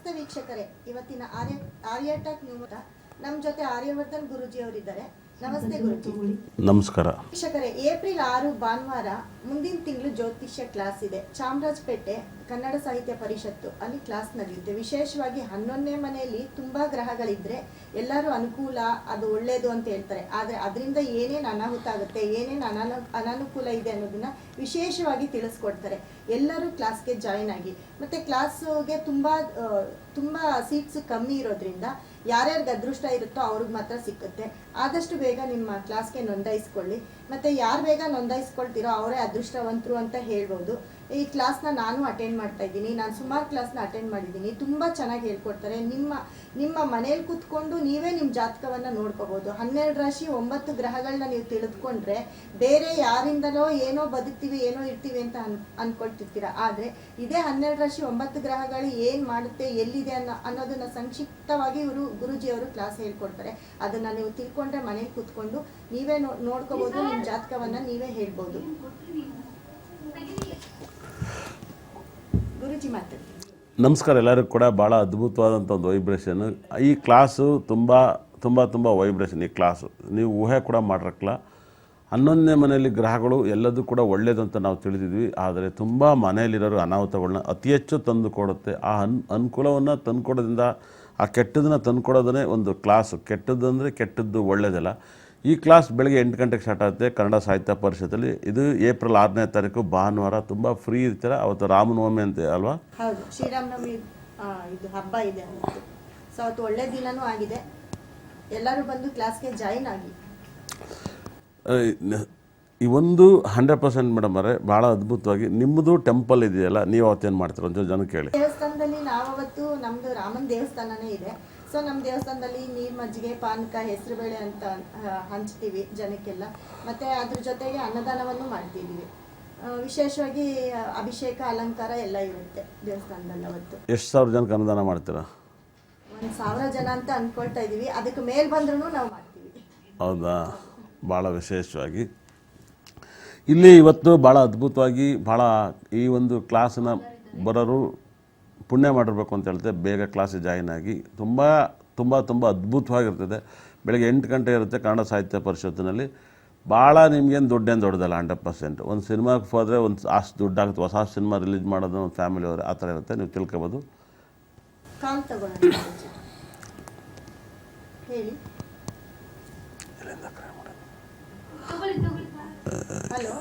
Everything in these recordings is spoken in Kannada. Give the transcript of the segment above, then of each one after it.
ನಮಸ್ತೆ ವೀಕ್ಷಕರೇ, ಇವತ್ತಿನ ಆರ್ಯಟೆಕ್ ನ್ಯೂಸ್ ನಮ್ಮ ಜೊತೆ ಆರ್ಯವರ್ಧನ್ ಗುರುಜಿ ಅವರಿದ್ದಾರೆ. ನಮಸ್ತೆ ಗುರುಜಿ. ನಮಸ್ಕಾರ ವೀಕ್ಷಕರೇ, ಏಪ್ರಿಲ್ 6 ಭಾನುವಾರ ಮುಂದಿನ ತಿಂಗಳು ಜ್ಯೋತಿಷ್ಯ ಕ್ಲಾಸ್ ಇದೆ. ಚಾಮರಾಜಪೇಟೆ ಕನ್ನಡ ಸಾಹಿತ್ಯ ಪರಿಷತ್ತು ಅಲ್ಲಿ ಕ್ಲಾಸ್ ನಡೆಯುತ್ತೆ. ವಿಶೇಷವಾಗಿ 11ನೇ ಮನೆಯಲ್ಲಿ ತುಂಬಾ ಗ್ರಹಗಳಿದ್ರೆ ಎಲ್ಲರೂ ಅನುಕೂಲ, ಅದು ಒಳ್ಳೇದು ಅಂತ ಹೇಳ್ತಾರೆ. ಆದರೆ ಅದರಿಂದ ಏನೇನು ಅನಾಹುತ ಆಗುತ್ತೆ, ಏನೇನು ಅನಾನುಕೂಲ ಇದೆ ಅನ್ನೋದನ್ನ ವಿಶೇಷವಾಗಿ ತಿಳಿಸ್ಕೊಡ್ತಾರೆ. ಎಲ್ಲರೂ ಕ್ಲಾಸ್ಗೆ ಜಾಯಿನ್ ಆಗಿ. ಮತ್ತೆ ಕ್ಲಾಸ್ಗೆ ತುಂಬಾ ಸೀಟ್ಸ್ ಕಮ್ಮಿ ಇರೋದ್ರಿಂದ ಯಾರ್ಯಾರಿಗೆ ಅದೃಷ್ಟ ಇರುತ್ತೋ ಅವ್ರಿಗೆ ಮಾತ್ರ ಸಿಕ್ಕುತ್ತೆ. ಆದಷ್ಟು ಬೇಗ ನಿಮ್ಮ ಕ್ಲಾಸ್ಗೆ ನೋಂದಾಯಿಸ್ಕೊಳ್ಳಿ. ಮತ್ತು ಯಾರು ಬೇಗ ನೋಂದಾಯಿಸ್ಕೊಳ್ತೀರೋ ಅವರೇ ಅದೃಷ್ಟವಂತರು ಅಂತ ಹೇಳ್ಬೋದು. ಈ ಕ್ಲಾಸ್ನ ನಾನು ಅಟೆಂಡ್ ಮಾಡ್ತಾ ಇದ್ದೀನಿ. ನಾನು ಸುಮಾರು ಕ್ಲಾಸ್ನ ಅಟೆಂಡ್ ಮಾಡಿದ್ದೀನಿ. ತುಂಬ ಚೆನ್ನಾಗಿ ಹೇಳ್ಕೊಡ್ತಾರೆ. ನಿಮ್ಮ ಮನೇಲಿ ಕೂತ್ಕೊಂಡು ನೀವೇ ನಿಮ್ಮ ಜಾತಕವನ್ನು ನೋಡ್ಕೋಬೋದು. 12 ರಾಶಿ 9 ಗ್ರಹಗಳನ್ನ ನೀವು ತಿಳಿದುಕೊಂಡ್ರೆ ಬೇರೆ ಯಾರಿಂದಲೋ ಏನೋ ಬದುಕ್ತೀವಿ, ಏನೋ ಇರ್ತೀವಿ ಅಂತ ಅನ್ಕೊಳ್ತಿರ್ತೀರ. ಆದರೆ ಇದೇ 12 ರಾಶಿ 9 ಗ್ರಹಗಳು ಏನು ಮಾಡುತ್ತೆ, ಎಲ್ಲಿದೆ ಅನ್ನೋದನ್ನ ಸಂಕ್ಷಿಪ್ತವಾಗಿ ಗುರುಜಿಯವರು ಕ್ಲಾಸ್ ಹೇಳ್ಕೊಡ್ತಾರೆ. ಅದನ್ನು ನೀವು ತಿಳ್ಕೊಂಡ್ರೆ ಮನೇಲಿ ಕೂತ್ಕೊಂಡು ನೀವೇ ನೋಡ್ಕೋಬೋದು, ನಿಮ್ಮ ಜಾತಕವನ್ನು ನೀವೇ ಹೇಳ್ಬೋದು. ಗುರುಜಿ ಮಾತಾಡಿ. ನಮಸ್ಕಾರ. ಎಲ್ಲರಿಗೂ ಕೂಡ ಭಾಳ ಅದ್ಭುತವಾದಂಥ ಒಂದು ವೈಬ್ರೇಷನ್. ಈ ಕ್ಲಾಸು ತುಂಬ ವೈಬ್ರೇಷನ್. ಈ ಕ್ಲಾಸು ನೀವು ಊಹೆ ಕೂಡ ಮಾಡಿರಕ್ಲ. 11ನೇ ಮನೆಯಲ್ಲಿ ಗ್ರಹಗಳು ಎಲ್ಲದೂ ಕೂಡ ಒಳ್ಳೇದು ಅಂತ ನಾವು ತಿಳಿದಿದ್ವಿ. ಆದರೆ ತುಂಬ ಮನೆಯಲ್ಲಿರೋರು ಅನಾಹುತಗಳನ್ನ ಅತಿ ಹೆಚ್ಚು ತಂದು ಕೊಡುತ್ತೆ. ಆ ಅನುಕೂಲವನ್ನು ತಂದುಕೊಡೋದ್ರಿಂದ ಆ ಕೆಟ್ಟದನ್ನು ತಂದುಕೊಡೋದೇ ಒಂದು ಕ್ಲಾಸು. ಕೆಟ್ಟದ್ದು ಕೆಟ್ಟದ್ದು ಒಳ್ಳೆಯದಲ್ಲ. ಈ ಕ್ಲಾಸ್ ಬೆಳಗ್ಗೆ 8 ಗಂಟೆಗೆ ಸ್ಟಾರ್ಟ್ ಆಗುತ್ತೆ ಕನ್ನಡ ಸಾಹಿತ್ಯ ಪರಿಷತ್ತಲ್ಲಿ. ಇದು ಏಪ್ರಿಲ್ 6ನೇ ತಾರೀಕು ಭಾನುವಾರ. ತುಂಬ ಫ್ರೀ ಇರ್ತೀರ. ಅವತ್ತು ರಾಮನವಮಿ ಅಂತ ಅಲ್ವಾ? ಹೌದು, ಶ್ರೀರಾಮನವಮಿ ಇದು ಹಬ್ಬ ಇದೆ. ಸೊ ಅವತ್ತು ಒಳ್ಳೆ ದಿನನೂ ಆಗಿದೆ. ಎಲ್ಲರೂ ಬಂದು ಕ್ಲಾಸ್ಗೆ ಜಾಯಿನ್ ಆಗಿ. ಈ ಒಂದು 100% ಮೇಡಮ್ ಅವರೇ ಭಾಳ ಅದ್ಭುತವಾಗಿ ನಿಮ್ಮದು ಟೆಂಪಲ್ ಇದೆಯಲ್ಲ, ನೀವು ಅವತ್ತೇನು ಮಾಡ್ತೀರ ಒಂಚೂರು ಜನಕ್ಕೆ ಹೇಳಿ. ದೇವಸ್ಥಾನದಲ್ಲಿ ನಾವತ್ತು ನಮ್ಮದು ರಾಮನ ದೇವಸ್ಥಾನನೇ ಇದೆ. ಸೊ ನಮ್ಮ ದೇವಸ್ಥಾನದಲ್ಲಿ ನೀರು, ಮಜ್ಜಿಗೆ, ಪಾನಕ, ಹೆಸರುಬೇಳೆ ಅಂತ ಹಂಚ್ತೀವಿ ಜನಕ್ಕೆಲ್ಲ. ಮತ್ತು ಅದ್ರ ಜೊತೆಗೆ ಅನ್ನದಾನವನ್ನು ಮಾಡ್ತಿದ್ದೀವಿ. ವಿಶೇಷವಾಗಿ ಅಭಿಷೇಕ, ಅಲಂಕಾರ ಎಲ್ಲ ಇರುತ್ತೆ ದೇವಸ್ಥಾನದಲ್ಲಿ ಅವತ್ತು. ಎಷ್ಟು ಸಾವಿರ ಜನಕ್ಕೆ ಅನ್ನದಾನ ಮಾಡ್ತೀರಾ? 1000 ಜನ ಅಂತ ಅಂದ್ಕೊಳ್ತಾ ಇದ್ದೀವಿ. ಅದಕ್ಕೆ ಮೇಲ್ ಬಂದ್ರೂ ನಾವು ಮಾಡ್ತೀವಿ. ಹೌದಾ? ಭಾಳ ವಿಶೇಷವಾಗಿ ಇಲ್ಲಿ ಇವತ್ತು ಭಾಳ ಅದ್ಭುತವಾಗಿ ಭಾಳ ಈ ಒಂದು ಕ್ಲಾಸನ್ನು ಬರೋರು ಪುಣ್ಯ ಮಾಡಿರ್ಬೇಕು ಅಂತ ಹೇಳ್ತೆ. ಬೇಗ ಕ್ಲಾಸಿಗೆ ಜಾಯಿನ್ ಆಗಿ ತುಂಬ ಅದ್ಭುತವಾಗಿರ್ತದೆ. ಬೆಳಗ್ಗೆ 8 ಗಂಟೆ ಇರುತ್ತೆ ಕನ್ನಡ ಸಾಹಿತ್ಯ ಪರಿಷತ್ತಿನಲ್ಲಿ. ಭಾಳ ನಿಮ್ಗೇನು ದುಡ್ಡೇನು ದೊಡ್ಡದಲ್ಲ. 100% ಒಂದು ಸಿನಿಮಾಗೆ ಹೋದರೆ ಒಂದು ಅಷ್ಟು ದುಡ್ಡಾಗುತ್ತೆ. ಹೊಸ ಸಿನಿಮಾ ರಿಲೀಸ್ ಮಾಡೋದು ಒಂದು ಫ್ಯಾಮಿಲಿ ಅವರೇ ಆ ಥರ ಇರುತ್ತೆ. ನೀವು ತಿಳ್ಕೊಬೋದು. ಹೇಳಿ. Hello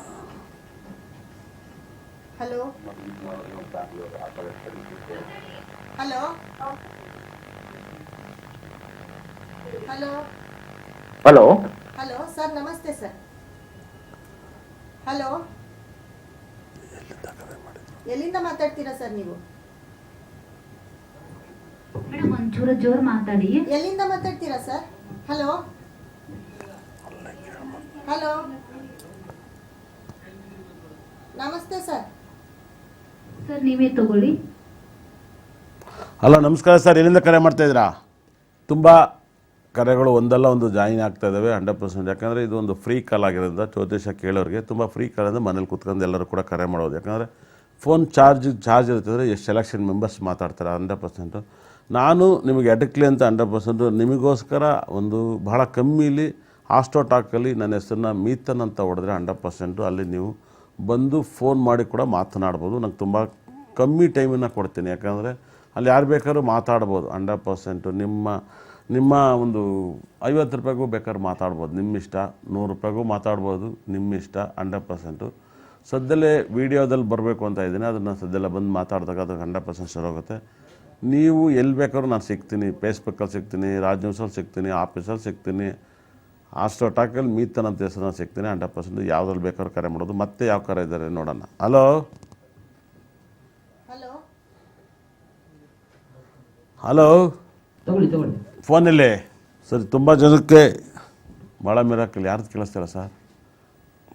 hello hello hello hello hello sir, ನಮಸ್ತೆ ಸರ್. ಹಲೋ, ಎಲ್ಲಿಂದ ಮಾತಾಡ್ತೀರಾ ಸರ್ ನೀವು? ಮೇಡಮ್ ಒಂಚೂರು ಜೋರ್ ಮಾತಾಡಿ. ಎಲ್ಲಿಂದ ಮಾತಾಡ್ತೀರಾ ಸರ್? ಹಲೋ ಹಲೋ, ನಮಸ್ತೆ ಸರ್. ಸರ್ ನೀವೇ ತಗೊಳ್ಳಿ. ಹಲೋ, ನಮಸ್ಕಾರ ಸರ್. ಎಲ್ಲಿಂದ ಕರೆ ಮಾಡ್ತಾಯಿದ್ದೀರಾ? ತುಂಬ ಕರೆಗಳು ಒಂದಲ್ಲ ಒಂದು ಜಾಯಿನ್ ಆಗ್ತಾ ಇದ್ದಾವೆ 100%. ಯಾಕಂದರೆ ಇದು ಒಂದು ಫ್ರೀ ಕಾಲ್ ಆಗಿರೋದ್ರಿಂದ ಜ್ಯೋತಿಷ ಕೇಳೋರಿಗೆ ತುಂಬ ಫ್ರೀ ಕಾಲ್ ಅಂದರೆ ಮನೇಲಿ ಕೂತ್ಕೊಂಡು ಎಲ್ಲರೂ ಕೂಡ ಕರೆ ಮಾಡೋದು. ಯಾಕಂದರೆ ಫೋನ್ ಚಾರ್ಜ್ ಇರ್ತದೆ. ಎಷ್ಟು ಸೆಲೆಕ್ಷನ್ ಮೆಂಬರ್ಸ್ ಮಾತಾಡ್ತಾರೆ 100%. ನಾನು ನಿಮಗೆ ಎಡಕ್ಲಿ ಅಂತ 100% ನಿಮಗೋಸ್ಕರ ಒಂದು ಬಹಳ ಕಮ್ಮಿಲಿ ಆಸ್ಟ್ರೋಟಾಕಲ್ಲಿ ನನ್ನ ಹೆಸರನ್ನ ಮೀತನ್ ಅಂತ ಹೊಡೆದ್ರೆ 100% ಅಲ್ಲಿ ನೀವು ಬಂದು ಫೋನ್ ಮಾಡಿ ಕೂಡ ಮಾತನಾಡ್ಬೋದು. ನಂಗೆ ತುಂಬ ಕಮ್ಮಿ ಟೈಮನ್ನು ಕೊಡ್ತೀನಿ. ಯಾಕಂದರೆ ಅಲ್ಲಿ ಯಾರು ಬೇಕಾದ್ರೂ ಮಾತಾಡ್ಬೋದು 100%. ನಿಮ್ಮ ಒಂದು 50 ರೂಪಾಯಿಗೂ ಬೇಕಾದ್ರೆ ಮಾತಾಡ್ಬೋದು, ನಿಮ್ಮ ಇಷ್ಟ. 100 ರೂಪಾಯಿಗೂ ಮಾತಾಡ್ಬೋದು, ನಿಮ್ಮ ಇಷ್ಟ. 100%. ಸದ್ಯದಲ್ಲೇ ವೀಡಿಯೋದಲ್ಲಿ ಬರಬೇಕು ಅಂತ ಇದ್ದೀನಿ. ಅದನ್ನು ಸದ್ಯದಲ್ಲೇ ಬಂದು ಮಾತಾಡಿದಾಗ ಅದು 100% ಸರೋಗುತ್ತೆ. ನೀವು ಎಲ್ಲಿ ಬೇಕಾದ್ರೂ ನಾನು ಸಿಗ್ತೀನಿ. ಫೇಸ್ಬುಕ್ಕಲ್ಲಿ ಸಿಗ್ತೀನಿ, ರಾಜ್ ನ್ಯೂಸಲ್ಲಿ ಸಿಗ್ತೀನಿ, ಆಫೀಸಲ್ಲಿ ಸಿಗ್ತೀನಿ, ಆಸ್ಟ್ರೋಟಾಕಲ್ಲಿ ಮೀತನ್ ಅಂತ ಹೆಸರನ್ನ ಸಿಗ್ತೀನಿ. 100% ಯಾವುದ್ರಲ್ಲಿ ಬೇಕಾದ್ರೂ ಕರೆ ಮಾಡೋದು. ಮತ್ತೆ ಯಾವ ಕರೆ ಇದ್ದಾರೆ ನೋಡೋಣ. ಹಲೋ ಹಲೋ ಹಲೋ, ತಗೊಳ್ಳಿ. ಫೋನಲ್ಲಿ ಸರಿ. ತುಂಬ ಜನಕ್ಕೆ ಭಾಳ ಮಿರಾಕಲ್. ಯಾರ್ದು ಕೇಳಿಸ್ತಿಲ್ಲ ಸರ್?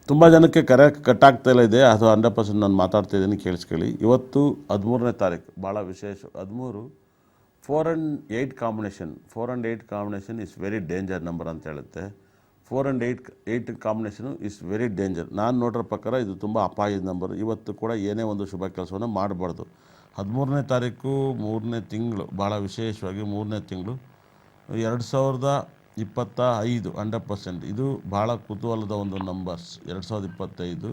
ತುಂಬ ಜನಕ್ಕೆ ಕರೆ ಕಟ್ಟಾಗ್ತಾಯಿಲ್ಲ ಇದೆ. ಅದು 100% ನಾನು ಮಾತಾಡ್ತಾಯಿದ್ದೀನಿ, ಕೇಳಿಸ್ಕೊಳ್ಳಿ. ಇವತ್ತು 13ನೇ ತಾರೀಕು ಭಾಳ ವಿಶೇಷ. 13 4 and 8 combination. 4 and 8 combination is very danger number ಅಂತ ಹೇಳುತ್ತೆ. 4 and 8 combination is very danger. ನಾನು ನೋಡಿರೋ ಪ್ರಕಾರ ಇದು ತುಂಬ ಅಪಾಯದ ನಂಬರ್. ಇವತ್ತು ಕೂಡ ಏನೇ ಒಂದು ಶುಭ ಕೆಲಸವನ್ನು ಮಾಡಬಾರ್ದು. 13ನೇ ತಾರೀಕು 3ನೇ ತಿಂಗಳು, ಭಾಳ ವಿಶೇಷವಾಗಿ 3ನೇ ತಿಂಗಳು 2025 100%. ಇದು ಭಾಳ ಕುತೂಹಲದ ಒಂದು ನಂಬರ್ಸ್. 2025.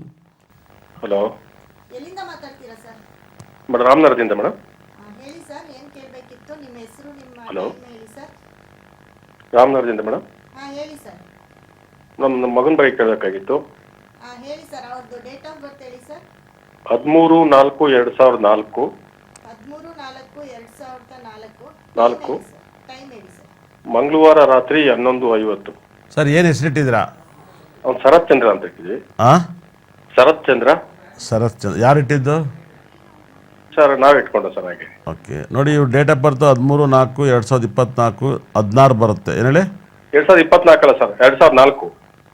ಹಲೋ ಎಲ್ಲಿಂದ ಮಾತಾಡ್ತೀರಾ ಸರ್? ಮೇಡಮ್ ರಾಮನಗರದಿಂದ ಮೇಡಮ್. ಹೇಳಿ ಸರ್, ಏನು ಕೇಳಬೇಕಿತ್ತು? ನಿಮ್ಮ ಹೆಸರು, ನಿಮ್ಮ ಹಲೋ. ಟೈಮ್ ಹೇಳಿ ಸರ್. ರಾಮನಗರದಿಂದ ಮೇಡಮ್. ಹೇಳಿ ಸರ್. ನಮ್ಮ ಮಗನ ಬಗ್ಗೆ ಕೇಳಬೇಕಾಗಿತ್ತು. ಹೇಳಿ ಸರ್, ಅವ್ರದ್ದು ಡೇಟ್ ಆಫ್ ಬರ್ತ್ ಹೇಳಿ ಸರ್. 13/4/2004. 13/4/2004. ಟೈಮ್ ಹೇಳಿ ಸರ್. ಮಂಗಳವಾರ ರಾತ್ರಿ 11:50. ಸರ್ ಏನು ಹೆಸರಿಟ್ಟಿದ್ದೀರಾ? ಅವ್ನು ಶರತ್ ಚಂದ್ರ ಅಂತ ಇಟ್ಟಿದ್ವಿ. ಶರತ್ ಚಂದ್ರ. ಶರತ್ ಚಂದ್ರ ಯಾರು ಇಟ್ಟಿದ್ದು? ಸರ್ ನಾವು ಇಟ್ಕೊಂಡ ಸರ್ ಹಾಗೆ. ಓಕೆ, ನೋಡಿ ಇವ್ರು ಡೇಟ್ ಆಫ್ ಬರ್ತು 13/4/2024 16 ಬರುತ್ತೆ. ಏನು ಹೇಳಿ? 2024 ಅಲ್ಲ ಸರ್, 2004.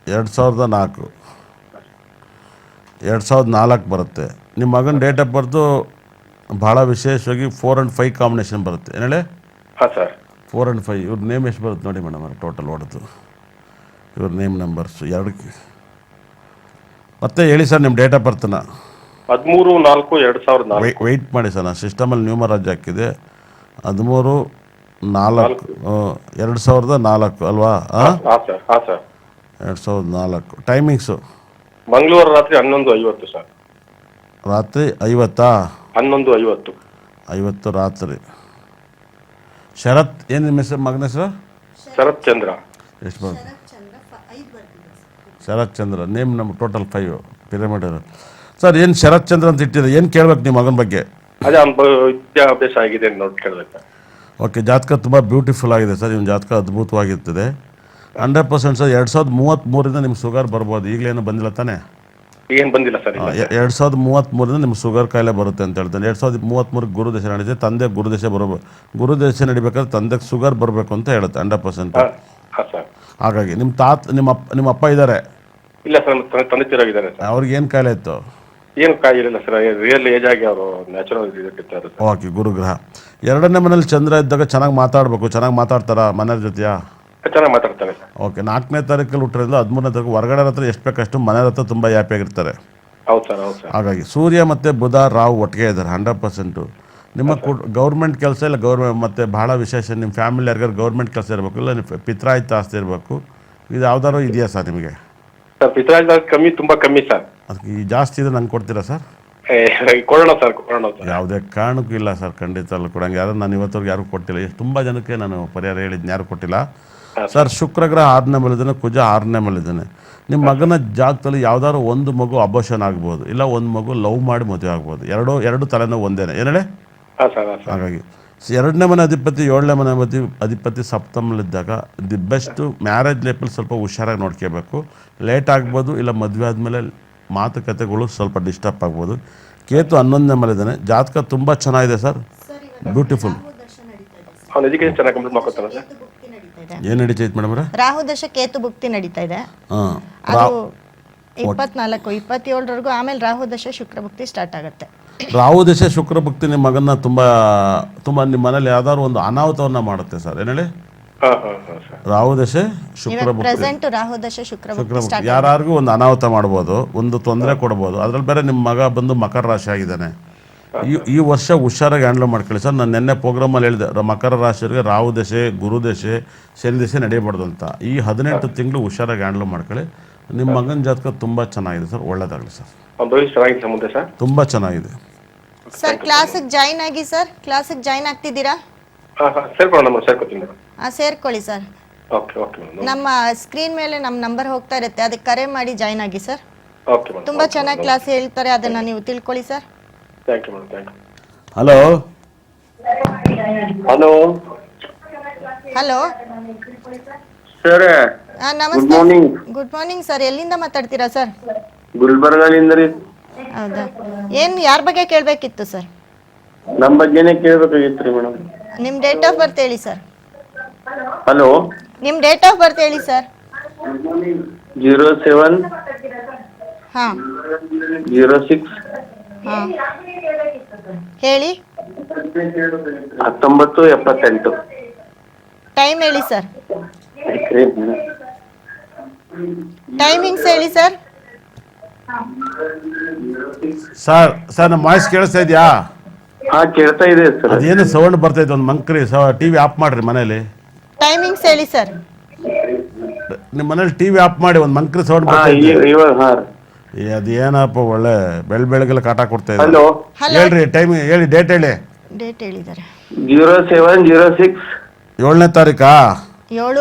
2004 2004 ಬರುತ್ತೆ. ನಿಮ್ಮ ಮಗನ ಡೇಟ್ ಆಫ್ ಬರ್ತು ಭಾಳ ವಿಶೇಷವಾಗಿ 4 and 5 ಕಾಂಬಿನೇಷನ್ ಬರುತ್ತೆ. ಏನು ಹೇಳಿ? ಹಾಂ ಸರ್. 4 and 5 ಇವ್ರ ನೇಮ್ ಎಷ್ಟು ಬರುತ್ತೆ ನೋಡಿ ಮೇಡಮ್, ಅವ್ರು ಟೋಟಲ್ ಹೊಡೆದು ಇವ್ರ ನೇಮ್ ನಂಬರ್ಸು ಎರಡಕ್ಕೆ. ಮತ್ತೆ ಹೇಳಿ ಸರ್ ನಿಮ್ಮ ಡೇಟ್ ಆಫ್ ಬರ್ತನ. 13/4/2004. ವೆಯ್ಟ್ ಮಾಡಿ ಸರ್, ನಾನು ಸಿಸ್ಟಮಲ್ಲಿ ನ್ಯೂಮರಾಜ್ ಹಾಕಿದೆ. 13/4/2004 ಅಲ್ವಾ? ಹಾಂ ಸರ್. ಹಾಂ ಸರ್. 2004. ಟೈಮಿಂಗ್ಸು ಮಂಗಳವಾರ ರಾತ್ರಿ 11:50 ಸರ್. ರಾತ್ರಿ 50. 11:50 ರಾತ್ರಿ. ಶರತ್ ಏನು ನಿಮ್ಮ ಹೆಸರು, ಮಗನ ಹೆಸರು? ಶರತ್ ಚಂದ್ರ. ಎಷ್ಟು ಬರುತ್ತೆ? ಶರತ್ ಚಂದ್ರ 5 ಬರ್ತಿದೆ ಸರ್. ಶರತ್ ಚಂದ್ರ ನೇಮ್ ನಮ್ಮ ಟೋಟಲ್ 5 ಪಿರಮಿಡ್. ಸರ್ ಏನು ಶರತ್ ಚಂದ್ರ ಅಂತ ಇಟ್ಟಿದೆ, ಏನು ಕೇಳ್ಬೇಕು ನಿಮ್ಮ ಮಗನ ಬಗ್ಗೆ? ಅದೇ ಅವ್ನ ವಿದ್ಯಾಭ್ಯಾಸ ಆಗಿದೆ ನೋಡಿ ಕೇಳಬೇಕು. ಓಕೆ, ಜಾತಕ ತುಂಬ ಬ್ಯೂಟಿಫುಲ್ ಆಗಿದೆ ಸರ್. ಇವನ ಜಾತಕ ಅದ್ಭುತವಾಗಿರ್ತದೆ. 100% ಸರ್. 2033 ನಿಮ್ಗೆ ಶುಗರ್ ಬರ್ಬೋದು. ಈಗಲೇನು ಬಂದಿಲ್ಲ ತಾನೇ? ಏನು ಬಂದಿಲ್ಲ ಸರ್. 2033 ನಿಮ್ಗೆ ಶುಗರ್ ಕಾಯಿಲೆ ಬರುತ್ತೆ ಅಂತ ಹೇಳ್ತಾನೆ. 2033 ಗುರುದಶೆ ನಡೀತೆ. ತಂದೆ ಗುರುದಶೆ ಗುರುದಶೆ ನಡಿಬೇಕಾದ್ರೆ ತಂದೆಗೆ ಶುಗರ್ ಬರಬೇಕು ಅಂತ ಹೇಳುತ್ತೆ 100%. ಹಾಂ ಸರ್. ಹಾಗಾಗಿ ನಿಮ್ಮ ಅಪ್ಪ ಇದ್ದಾರೆ? ಇಲ್ಲ ಸರ್, ತಂದೆ ತೀರೋಗಿದ್ದಾರೆ ಸರ್. ಅವ್ರಿಗೆ ಏನು ಕಾಯಿಲೆ ಇತ್ತು? ಏನು ಕಾಯಿಲ್ಲ ಸರ್, ರಿಯಲ್ ಏಜ್ ಆಗಿ ಅವರು ನ್ಯಾಚುರಲ್ ಇದಕ್ಕಿರ್ತಾರೆ ಸರ್. ಓಕೆ, ಗುರುಗ್ರಹ. 2ನೇ ಮನೇಲಿ ಚಂದ್ರ ಇದ್ದಾಗ ಚೆನ್ನಾಗಿ ಮಾತಾಡಬೇಕು. ಚೆನ್ನಾಗಿ ಮಾತಾಡ್ತಾರಾ ಮನೆಯ ಜೊತೆಯಾ? ಚೆನ್ನಾಗಿ ಮಾತಾಡ್ತಾನೆ ಸರ್. ಓಕೆ, 4ನೇ ತಾರೀಕಲ್ಲಿ ಹುಟ್ಟಿರೋದು 13ನೇ ತಾರೀಕು ಹೊರಗಡೆ ಹತ್ರ ಎಷ್ಟು ಬೇಕಷ್ಟು ಮನೆ ಹತ್ರ ತುಂಬ ಹ್ಯಾಪಿಯಾಗಿರ್ತಾರೆ. ಹೌದು ಸರ್. ಹೌದು ಸರ್. ಹಾಗಾಗಿ ಸೂರ್ಯ ಮತ್ತು ಬುಧ ರಾಹು ಒಟ್ಟಿಗೆ ಇದ್ದಾರೆ 100%. ನಿಮ್ಮ ಗೌರ್ಮೆಂಟ್ ಕೆಲಸ ಇಲ್ಲ ಮತ್ತು ಭಾಳ ವಿಶೇಷ ನಿಮ್ಮ ಫ್ಯಾಮಿಲಿ ಯಾರಿಗಾರು ಗೌರ್ಮೆಂಟ್ ಕೆಲಸ ಇರಬೇಕು, ಇಲ್ಲ ಪಿತ್ರಾಯಿತ ಆಸ್ತಿ ಇರಬೇಕು. ಇದು ಯಾವ್ದಾದ್ರು ಇದೆಯಾ ಸರ್ ನಿಮಗೆ? ಸರ್ ಪಿತ್ರಾಯಿತ ಕಮ್ಮಿ, ತುಂಬ ಕಮ್ಮಿ ಸರ್. ಅದಕ್ಕೆ ಈ ಜಾಸ್ತಿ ಇದೆ ನಂಗೆ ಕೊಡ್ತೀರಾ ಸರ್? ಕೊಡೋಣ ಸರ್. ಯಾವುದೇ ಕಾರಣಕ್ಕೂ ಇಲ್ಲ ಸರ್, ಖಂಡಿತ ಅಲ್ಲ ಕೊಡಂಗೆ. ಯಾರು ನಾನು ಇವತ್ತವರೆಗೆ ಯಾರು ಕೊಟ್ಟಿಲ್ಲ. ತುಂಬ ಜನಕ್ಕೆ ನಾನು ಪರಿಹಾರ ಹೇಳಿದ್ದೀನಿ, ಯಾರು ಕೊಟ್ಟಿಲ್ಲ ಸರ್. ಶುಕ್ರಗ್ರಹ 6ನೇ ಮೇಲಿದ್ದಾನೆ, ಕುಜ 6ನೇ ಮೇಲಿದ್ದಾನೆ. ನಿಮ್ಮ ಮಗನ ಜಾಗದಲ್ಲಿ ಯಾವ್ದಾದ್ರು ಒಂದು ಮಗು ಅಬೋಷನ್ ಆಗ್ಬೋದು, ಇಲ್ಲ ಒಂದು ಮಗು ಲವ್ ಮಾಡಿ ಮದುವೆ ಆಗ್ಬೋದು. ಎರಡು ತಲೆನೋವು ಒಂದೇನೆ. ಏನೇಳೆ? ಹಾಗಾಗಿ 2ನೇ ಮನೆ ಅಧಿಪತಿ 7ನೇ ಮನೆ ಅಧಿಪತಿ ಸಪ್ತಮಲ್ಲಿದ್ದಾಗ ದಿ ಬೆಸ್ಟ್ ಮ್ಯಾರೇಜ್ ಲೈಫಲ್ಲಿ ಸ್ವಲ್ಪ ಹುಷಾರಾಗಿ ನೋಡ್ಕೋಬೇಕು. ಲೇಟ್ ಆಗ್ಬೋದು, ಇಲ್ಲ ಮದುವೆ ಆದಮೇಲೆ ಮಾತುಕತೆಗಳು ಸ್ವಲ್ಪ ಡಿಸ್ಟರ್ಬ್ ಆಗ್ಬೋದು. ಕೇತು 11ನೇ ಮೇಲಿದ್ದಾನೆ. ಜಾತಕ ತುಂಬ ಚೆನ್ನಾಗಿದೆ ಸರ್, ಬ್ಯೂಟಿಫುಲ್. ಅವ್ನ ಎಜುಕೇಶನ್ ಚೆನ್ನಾಗಿ ಕಂಪ್ಲೀಟ್ ಮಾಡ್ಕೊತಾನೆ ಸರ್. ಏನು ನಡೀತೈತೆ ಮೇಡಮ್? ರಾಹು ದಶ ಕೇತು ಭುಕ್ತಿ ನಡೀತಾ ಇದೆ. ಹಾಂ, ಅದು 27ವರೆಗೂ. ಆಮೇಲೆ ರಾಹು ದಶ ಶುಕ್ರ ಭುಕ್ತಿ ಸ್ಟಾರ್ಟ್ ಆಗುತ್ತೆ. ರಾಹು ದಶೆ ಶುಕ್ರ ಭಕ್ತಿ ನಿಮ್ಮ ಮಗನ ತುಂಬ ನಿಮ್ಮ ಮನೇಲಿ ಯಾವ್ದಾದ್ರು ಒಂದು ಅನಾಹುತವನ್ನ ಮಾಡುತ್ತೆ ಸರ್. ಏನು ಹೇಳಿ? ರಾಹು ದಶೆ ಶುಕ್ರ ಭಕ್ತಿ, ಪ್ರೆಸೆಂಟ್ ರಾಹು ದಶ ಶುಕ್ರ ಭಕ್ತಿ ಯಾರಿಗೂ ಒಂದು ಅನಾಹುತ ಮಾಡ್ಬೋದು, ಒಂದು ತೊಂದರೆ ಕೊಡ್ಬೋದು. ಅದ್ರಲ್ಲಿ ಬೇರೆ ನಿಮ್ಮ ಮಗ ಬಂದು ಮಕರ ರಾಶಿ ಆಗಿದ್ದಾನೆ. ಈ ವರ್ಷ ಹುಷಾರಾಗಿ ಹ್ಯಾಂಡಲ್ ಮಾಡ್ಕೊಳ್ಳಿ ಸರ್. ನಾನು ನಿನ್ನೆ ಪ್ರೋಗ್ರಾಮಲ್ಲಿ ಹೇಳಿದೆ, ಮಕರ ರಾಶಿಯವರಿಗೆ ರಾಹು ದಶೆ, ಗುರು ದಶೆ, ಶನಿ ದಶೆ ನಡೆಯಬಾರ್ದು ಅಂತ. ಈ 18 ತಿಂಗಳು ಹುಷಾರಾಗಿ ಹ್ಯಾಂಡಲ್ ಮಾಡ್ಕೊಳ್ಳಿ. ನಿಮ್ಮ ಮಗನ ಜಾತಕ ತುಂಬ ಚೆನ್ನಾಗಿದೆ ಸರ್, ಒಳ್ಳೇದಾಗಲಿ ಸರ್. ತುಂಬ ಚೆನ್ನಾಗಿದೆ ಸರ್. ಕ್ಲಾಸಿಗೆ ಜಾಯಿನ್ ಆಗಿ ಸರ್. ಕ್ಲಾಸಿಗೆ ಜಾಯಿನ್ ಆಗ್ತಿದ್ದೀರಾ? ಸೇರ್ಕೊಳ್ಳಿ ಸರ್. ನಮ್ಮ ಸ್ಕ್ರೀನ್ ಮೇಲೆ ನಮ್ಮ ನಂಬರ್ ಹೋಗ್ತಾ ಇರುತ್ತೆ, ಅದಕ್ಕೆ ಕರೆ ಮಾಡಿ ಜಾಯಿನ್ ಆಗಿ ಸರ್. ತುಂಬಾ ಚೆನ್ನಾಗಿ ಕ್ಲಾಸ್ ಹೇಳ್ತಾರೆ, ಅದನ್ನ ನೀವು ತಿಳ್ಕೊಳ್ಳಿ sir. Hello hello hello sir, ನಮಸ್ತೆ. Good morning sir. ಎಲ್ಲಿಂದ ಮಾತಾಡ್ತೀರಾ ಸರ್? ಗುಲ್ಬರ್ಗದಿಂದ ರೀ. ಹೌದಾ, ಏನು ಯಾರ ಬಗ್ಗೆ ಕೇಳಬೇಕಿತ್ತು ಸರ್? ನಮ್ಮ ಬಗ್ಗೆನೇ ಕೇಳಬೇಕಾಗಿತ್ತು ರೀ ಮೇಡಮ್. ನಿಮ್ಮ ಡೇಟ್ ಆಫ್ ಬರ್ತ್ ಹೇಳಿ ಸರ್. ಹಲೋ, ನಿಮ್ಮ ಡೇಟ್ ಆಫ್ ಬರ್ತ್ ಹೇಳಿ ಸರ್. 07 ಹಾಂ 06 ಹಾಂ ಹೇಳಿ. 1978. ಟೈಮ್ ಹೇಳಿ ಸರ್. ಟೈಮಿಂಗ್ಸ್ ಹೇಳಿ ಸರ್. ಸರ್ ನಮ್ಮ ವಾಯ್ಸ್ ಕೇಳಿಸ್ತಾ ಇದೆಯಾ? ಹಾ ಕೇಳ್ತಾ ಇದೆ ಸರ್. ಅದೇನು ಸೌಂಡ್ ಬರ್ತೈತೆ ಒಂದು ಮಂಕ್ರಿ ಟಿವಿ ಆಫ್ ಮಾಡ್ರಿ ಮನೇಲಿ. ಟೈಮಿಂಗ್ಸ್ ಹೇಳಿ ಸರ್. ನಿಮ್ಮ ಮನೇಲಿ ಟಿವಿ ಆಫ್ ಮಾಡಿ, ಒಂದು ಮಂಕ್ರಿ ಸೌಂಡ್ ಹಾ ಬರ್ತೈತೆ. ಇವಾಗ ಹಾ ಅದೇನಪ್ಪ ಒಳ್ಳೆ ಬೆಳಗ್ಗೆಲ್ಲ ಕಾಟ ಕೊಡ್ತಾ ಇದೆ. ಹಲೋ ಹೇಳ್ರಿ ಟೈಮ್ ಹೇಳಿ, ಡೇಟ್ ಹೇಳಿ. ಡೇಟ್ ಹೇಳಿದ್ದಾರೆ 0706 7ನೇ ತಾರೀಕಾ? 7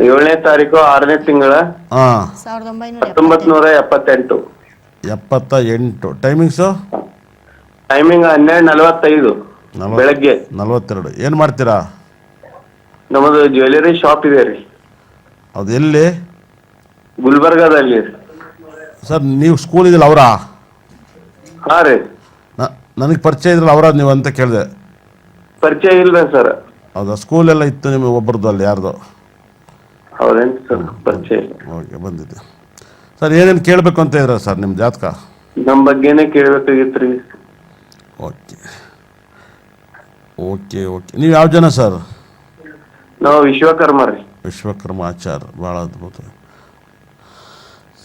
7ನೇ ತಾರೀಕು 6ನೇ ತಿಂಗಳ ಹಾಂ 1978. 78. ಟೈಮಿಂಗ್ಸು? ಟೈಮಿಂಗ್ 12:45 ಬೆಳಗ್ಗೆ. 42. ಏನು ಮಾಡ್ತೀರಾ? ನಮ್ಮದು ಜ್ಯುವೆಲರಿ ಶಾಪ್ ಇದೆ ರೀ, ಅದು ಎಲ್ಲಿ? ಗುಲ್ಬರ್ಗಾದಲ್ಲಿ. ಸರ್ ನೀವು ಸ್ಕೂಲ್ ಇದಿಲ್ಲ ಅವರಾ? ಹಾ ರೀ, ನನಗೆ ಪರಿಚಯ ಇದ್ರಲ್ಲ ಅವರ ನೀವು ಅಂತ ಕೇಳಿದೆ. ಪರಿಚಯ ಇಲ್ಲ ಸರ್. ಹೌದಾ? ಸ್ಕೂಲೆಲ್ಲ ಇತ್ತು ನಿಮಗೆ ಒಬ್ಬರದ್ದು ಅಲ್ಲಿ ಯಾರ್ದು? ಹೌದೇನು ಸರ್, ಪರಿಚಯ ಇಲ್ಲ. ಓಕೆ, ಬಂದಿದ್ದೆ ಸರ್. ಏನೇನು ಕೇಳಬೇಕು ಅಂತ ಇದ್ರ ಸರ್ ನಿಮ್ಮ ಜಾತಕ? ನಮ್ಮ ಬಗ್ಗೆನೇ ಕೇಳಬೇಕಾಗಿತ್ತು ರೀ. Okay okay okay. ನೀವು ಯಾವ ಜನ ಸರ್? ನಾವು ವಿಶ್ವಕರ್ಮ ರೀ. ವಿಶ್ವಕರ್ಮ ಆಚಾರ, ಭಾಳ ಅದ್ಭುತ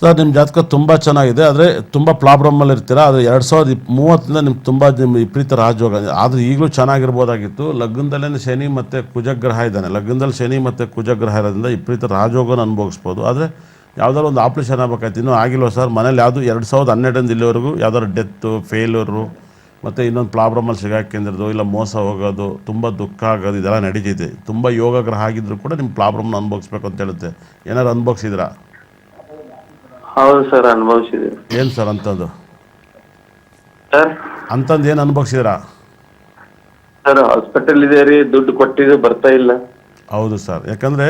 ಸರ್. ನಿಮ್ಮ ಜಾತಕ ತುಂಬ ಚೆನ್ನಾಗಿದೆ, ಆದರೆ ತುಂಬ ಪ್ರಾಬ್ಲಮಲ್ಲಿ ಇರ್ತೀರ. ಆದರೆ 2030 ನಿಮ್ಗೆ ತುಂಬ ವಿಪರೀತ ರಾಜಯೋಗ. ಆದರೆ ಈಗಲೂ ಚೆನ್ನಾಗಿರ್ಬೋದಾಗಿತ್ತು. ಲಗ್ನದಲ್ಲೇ ಶನಿ ಮತ್ತು ಕುಜಗ್ರಹ ಇದ್ದಾನೆ. ಲಗ್ನದಲ್ಲಿ ಶನಿ ಮತ್ತು ಕುಜಗ್ರಹ ಇರೋದ್ರಿಂದ ವಿಪರೀತ ರಾಜಯೋಗನ ಅನುಭವಿಸ್ಬೋದು. ಆದರೆ ಯಾವುದಾದ್ರು ಒಂದು ಆಪ್ರೇಷನ್ ಆಗಬೇಕಾಯ್ತು, ಇನ್ನೂ ಆಗಿಲ್ವ ಸರ್? ಮನೇಲಿ ಯಾವುದು 2012 ಇಲ್ಲಿವರೆಗೂ ಯಾವ್ದಾದ್ರು ಡೆತ್ತು, ಫೇಲ್ಯೂರು ಮತ್ತು ಇನ್ನೊಂದು ಪ್ರಾಬ್ಲಮಲ್ಲಿ ಸಿಗಾಕೊಂಡಿರೋದು, ಇಲ್ಲ ಮೋಸ ಹೋಗೋದು, ತುಂಬ ದುಃಖ ಆಗೋದು, ಇದೆಲ್ಲ ನಡೀತಿದೆ. ತುಂಬ ಯೋಗ ಗ್ರಹ ಆಗಿದ್ರು ಕೂಡ ನಿಮ್ಮ ಪ್ರಾಬ್ಲಮ್ನ ಅನುಭವಿಸ್ಬೇಕು ಅಂತ ಹೇಳುತ್ತೆ. ಏನಾದ್ರು ಅನುಭವಿಸಿದ್ರಾ? ಹೌದು ಸರ್, ಅನುಭವಿಸಿದೆ. ಏನು ಸರ್ ಅಂಥದ್ದು? ಸರ್ ಅಂಥದ್ದು ಏನು ಅನುಭವಿಸಿದ್ರಾ? ಸರ್ ಹಾಸ್ಪಿಟಲ್ ಇದೆ ರೀ, ದುಡ್ಡು ಕೊಟ್ಟಿದ್ದು ಬರ್ತಾ ಇಲ್ಲ. ಹೌದು ಸರ್, ಯಾಕಂದರೆ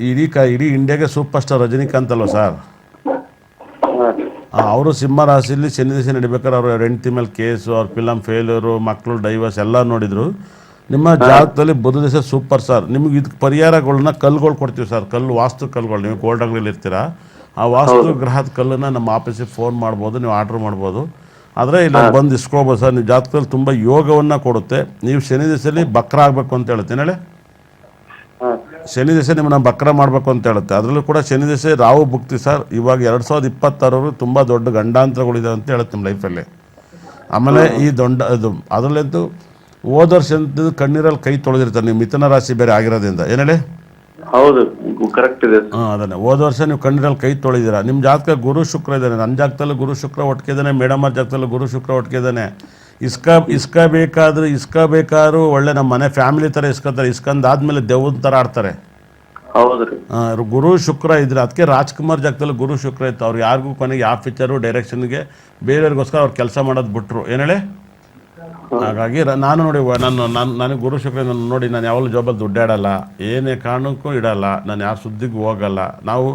ಇಡೀ ಇಂಡಿಯಾಗೆ ಸೂಪರ್ ಸ್ಟಾರ್ ರಜನಿಕಾಂತ್ ಅಲ್ವ ಸರ್? ಅವರು ಸಿಂಹ ರಾಶಿಯಲ್ಲಿ ಶನಿ ದಿವಸ ನಡಿಬೇಕಾದ್ರೆ ಅವರು ಹೆಂಡತಿ ಮೇಲೆ ಕೇಸು, ಅವ್ರ ಫಿಲಮ್ ಫೇಲ್ಯೂರು, ಮಕ್ಕಳು ಡೈವರ್ಸ್ ಎಲ್ಲ ನೋಡಿದ್ರು. ನಿಮ್ಮ ಜಾತಕದಲ್ಲಿ ಬುಧ ದಿವಸ ಸೂಪರ್ ಸರ್. ನಿಮ್ಗೆ ಇದಕ್ಕೆ ಪರಿಹಾರಗಳನ್ನ ಕಲ್ಲುಗಳು ಕೊಡ್ತೀವಿ ಸರ್. ಕಲ್ಲು, ವಾಸ್ತು ಕಲ್ಲುಗಳು. ನೀವು ಗೋಲ್ಡ್ ಅಂಗಡಿಯಲ್ಲಿ ಇರ್ತೀರಾ, ಆ ವಾಸ್ತು ಗ್ರಹದ ಕಲ್ಲನ್ನು ನಮ್ಮ ಆಫೀಸಿಗೆ ಫೋನ್ ಮಾಡ್ಬೋದು, ನೀವು ಆರ್ಡ್ರ್ ಮಾಡ್ಬೋದು. ಆದರೆ ಇಲ್ಲಿ ಬಂದು ಇಸ್ಕೊಬೋದು ಸರ್. ನೀವು ಜಾತಕದಲ್ಲಿ ತುಂಬ ಯೋಗವನ್ನು ಕೊಡುತ್ತೆ. ನೀವು ಶನಿ ದಿವಸದಲ್ಲಿ ಬಕ್ರ ಆಗಬೇಕು ಅಂತ ಹೇಳುತ್ತೆ. ಹೇಳಿ, ಶನಿ ದಿವಸ ನಿಮ್ಮನ್ನ ಬಕ್ರ ಮಾಡಬೇಕು ಅಂತ ಹೇಳುತ್ತೆ. ಅದರಲ್ಲೂ ಕೂಡ ಶನಿ ದಿವಸ ರಾಹು ಭುಕ್ತಿ ಸರ್. ಇವಾಗ 2026 ತುಂಬ ದೊಡ್ಡ ಗಂಡಾಂತರಗಳಿದೆ ಅಂತ ಹೇಳುತ್ತೆ ನಿಮ್ಮ ಲೈಫಲ್ಲಿ. ಆಮೇಲೆ ಈ ಅದು ಅದರಲ್ಲಂತೂ ಹೋದ ವರ್ಷ ಕಣ್ಣೀರಲ್ಲಿ ಕೈ ತೊಳೆದಿರ್ತಾರೆ. ನೀವು ಮಿಥುನ ರಾಶಿ ಬೇರೆ ಆಗಿರೋದ್ರಿಂದ. ಏನು ಹೇಳಿ? ಹೌದು, ಕರೆಕ್ಟ್ ಇದೆ. ಅದನ್ನೇ ಹೋದ ವರ್ಷ ನೀವು ಕಣ್ಣೀರಲ್ಲಿ ಕೈ ತೊಳೆದಿರಾ. ನಿಮ್ಮ ಜಾತಕ ಗುರು ಶುಕ್ರ ಇದ್ದಾನೆ. ನನ್ನ ಜಾತಕದಲ್ಲೂ ಗುರು ಶುಕ್ರ ಒಟ್ಟಿಗೆದಾನೆ, ಮೇಡಮ್ ಅವ್ರ ಜಾತಕದಲ್ಲೂ ಗುರು ಶುಕ್ರ ಒಟ್ಟಿಗೆದಾನೆ. ಇಸ್ಕೋಬೇಕಾದ್ರೂ ಒಳ್ಳೆ ನಮ್ಮ ಮನೆ ಫ್ಯಾಮಿಲಿ ಥರ ಇಸ್ಕೊತಾರೆ. ಇಸ್ಕೊಂಡಾದ್ಮೇಲೆ ದೆವ್ವದ ಥರ ಆಡ್ತಾರೆ. ಹೌದ್ರಿ. ಗುರು ಶುಕ್ರ ಇದ್ರೆ ಅದಕ್ಕೆ ರಾಜ್ಕುಮಾರ್ ಜಾಗದಲ್ಲಿ ಗುರು ಶುಕ್ರ ಇತ್ತು. ಅವ್ರು ಯಾರಿಗೂ ಕೊನೆಗೆ ಯಾವ ಪಿಕ್ಚರು ಡೈರೆಕ್ಷನ್ಗೆ ಬೇರೆಯವ್ರಿಗೋಸ್ಕರ ಅವ್ರು ಕೆಲಸ ಮಾಡೋದು ಬಿಟ್ಟರು. ಏನು ಹೇಳಿ? ಹಾಗಾಗಿ ನಾನು ನೋಡಿ, ನನಗೆ ಗುರು ಶುಕ್ರ ನೋಡಿ, ನಾನು ಯಾವಾಗಲೂ ಜಾಬಲ್ಲಿ ದುಡ್ಡಾಡಲ್ಲ, ಏನೇ ಕಾರಣಕ್ಕೂ ಇಡಲ್ಲ, ನಾನು ಯಾರು ಸುದ್ದಿಗೂ ಹೋಗಲ್ಲ. ನಾವು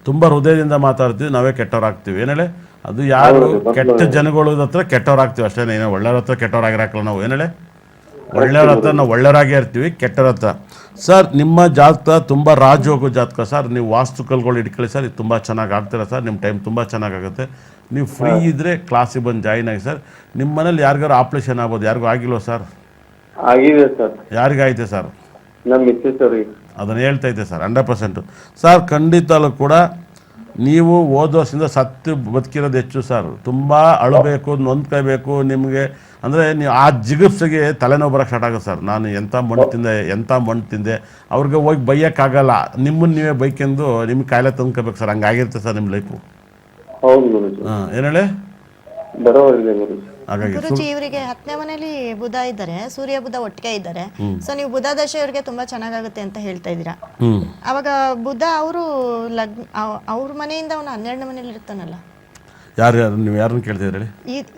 ತುಂಬ ಹೃದಯದಿಂದ ಮಾತಾಡ್ತೀವಿ, ನಾವೇ ಕೆಟ್ಟವ್ರಾಗ್ತೀವಿ. ಏನು ಹೇಳಿ? ಅದು ಯಾರು ಕೆಟ್ಟ ಜನಗಳ ಹತ್ರ ಕೆಟ್ಟವ್ರಾಗ್ತೀವಿ ಅಷ್ಟೇ. ಏನೋ ಒಳ್ಳೆಯವ್ರ ಹತ್ರ ಕೆಟ್ಟವ್ರಾಗಿರಾಕಲ್ಲ ನಾವು. ಏನು ಹೇಳಿ? ಒಳ್ಳೆಯವ್ರ ಹತ್ರ ನಾವು ಒಳ್ಳೆಯವರಾಗೇ ಇರ್ತೀವಿ, ಕೆಟ್ಟವ್ರ ಹತ್ರ. ಸರ್ ನಿಮ್ಮ ಜಾತಕ ತುಂಬ ರಾಜಯೋಗ ಜಾತಕ ಸರ್. ನೀವು ವಾಸ್ತುಕಲ್ಗಳು ಇಟ್ಕೊಳ್ಳಿ ಸರ್, ಇದು ತುಂಬ ಚೆನ್ನಾಗಿ ಆಗ್ತೀರಾ ಸರ್. ನಿಮ್ಮ ಟೈಮ್ ತುಂಬ ಚೆನ್ನಾಗಾಗುತ್ತೆ. ನೀವು ಫ್ರೀ ಇದ್ದರೆ ಕ್ಲಾಸಿಗೆ ಬಂದು ಜಾಯಿನ್ ಆಗಿ ಸರ್. ನಿಮ್ಮ ಮನೇಲಿ ಯಾರಿಗಾರು ಆಪ್ರೇಷನ್ ಆಗ್ಬೋದು, ಯಾರಿಗೂ ಆಗಿಲ್ವ ಸರ್? ಆಗಿದೆ ಸರ್. ಯಾರಿಗಾಯ್ತೆ ಸರ್? ನಮ್ಮ ಮಿಸ್ಸೆಸ್ ಅವ್ರಿಗೆ. ಅದನ್ನು ಹೇಳ್ತೈತೆ ಸರ್, 100% ಸರ್. ಖಂಡಿತಲೂ ಕೂಡ ನೀವು ಹೋದ ವರ್ಷದಿಂದ ಸತ್ತು ಬದುಕಿರೋದು ಹೆಚ್ಚು ಸರ್. ತುಂಬ ಅಳಬೇಕು, ನೊಂದ್ಕೋಬೇಕು ನಿಮಗೆ. ಅಂದರೆ ನೀವು ಆ ಜಿಗುಪ್ಸೆಗೆ ತಲೆನೋವು ಬರೋಕ್ಕೆ ಸ್ಟಾರ್ಟ್ ಆಗುತ್ತೆ ಸರ್. ನಾನು ಎಂಥ ಮಣ್ಣು ತಿಂದೆ ಅವ್ರಿಗೆ ಹೋಗಿ ಬೈಯೋಕ್ಕಾಗಲ್ಲ. ನಿಮ್ಮನ್ನು ನೀವೇ ಬೈಕೆಂದು ನಿಮ್ಗೆ ಕಾಯಿಲೆ ತಂದ್ಕೋಬೇಕು ಸರ್. ಹಂಗಾಗಿರುತ್ತೆ ಸರ್ ನಿಮ್ಮ ಲೈಫು. ಹೌದು ಗುರುಜಿ. ಏನು ಹೇಳಿ? ಬರೋವರಿದೆ ಗುರುಜಿ. ಹಾಗಾಗಿ ಗುರುಜಿ, ಇವರಿಗೆ 10ನೇ ಮನೆಯಲ್ಲಿ ಬುಧ ಇದ್ದಾರೆ, ಸೂರ್ಯ ಬುಧ ಒಟ್ಟಿಗೆ ಇದ್ದಾರೆ. ಸೊ ನೀವು ಬುಧ ದಶೆ ಇವರಿಗೆ ತುಂಬಾ ಚೆನ್ನಾಗಾಗುತ್ತೆ ಅಂತ ಹೇಳ್ತಾ ಇದ್ದೀರಾ. ಅವಾಗ ಬುಧ ಅವರು ಅವ್ರ ಮನೆಯಿಂದ ಅವನು 12ನೇ ಮನೆಯಲ್ಲಿ ಇರ್ತಾನಲ್ಲ. ಯಾರು ನೀವು ಯಾರನ್ನು ಕೇಳ್ತಿದ್ರಿ ಹೇಳಿ?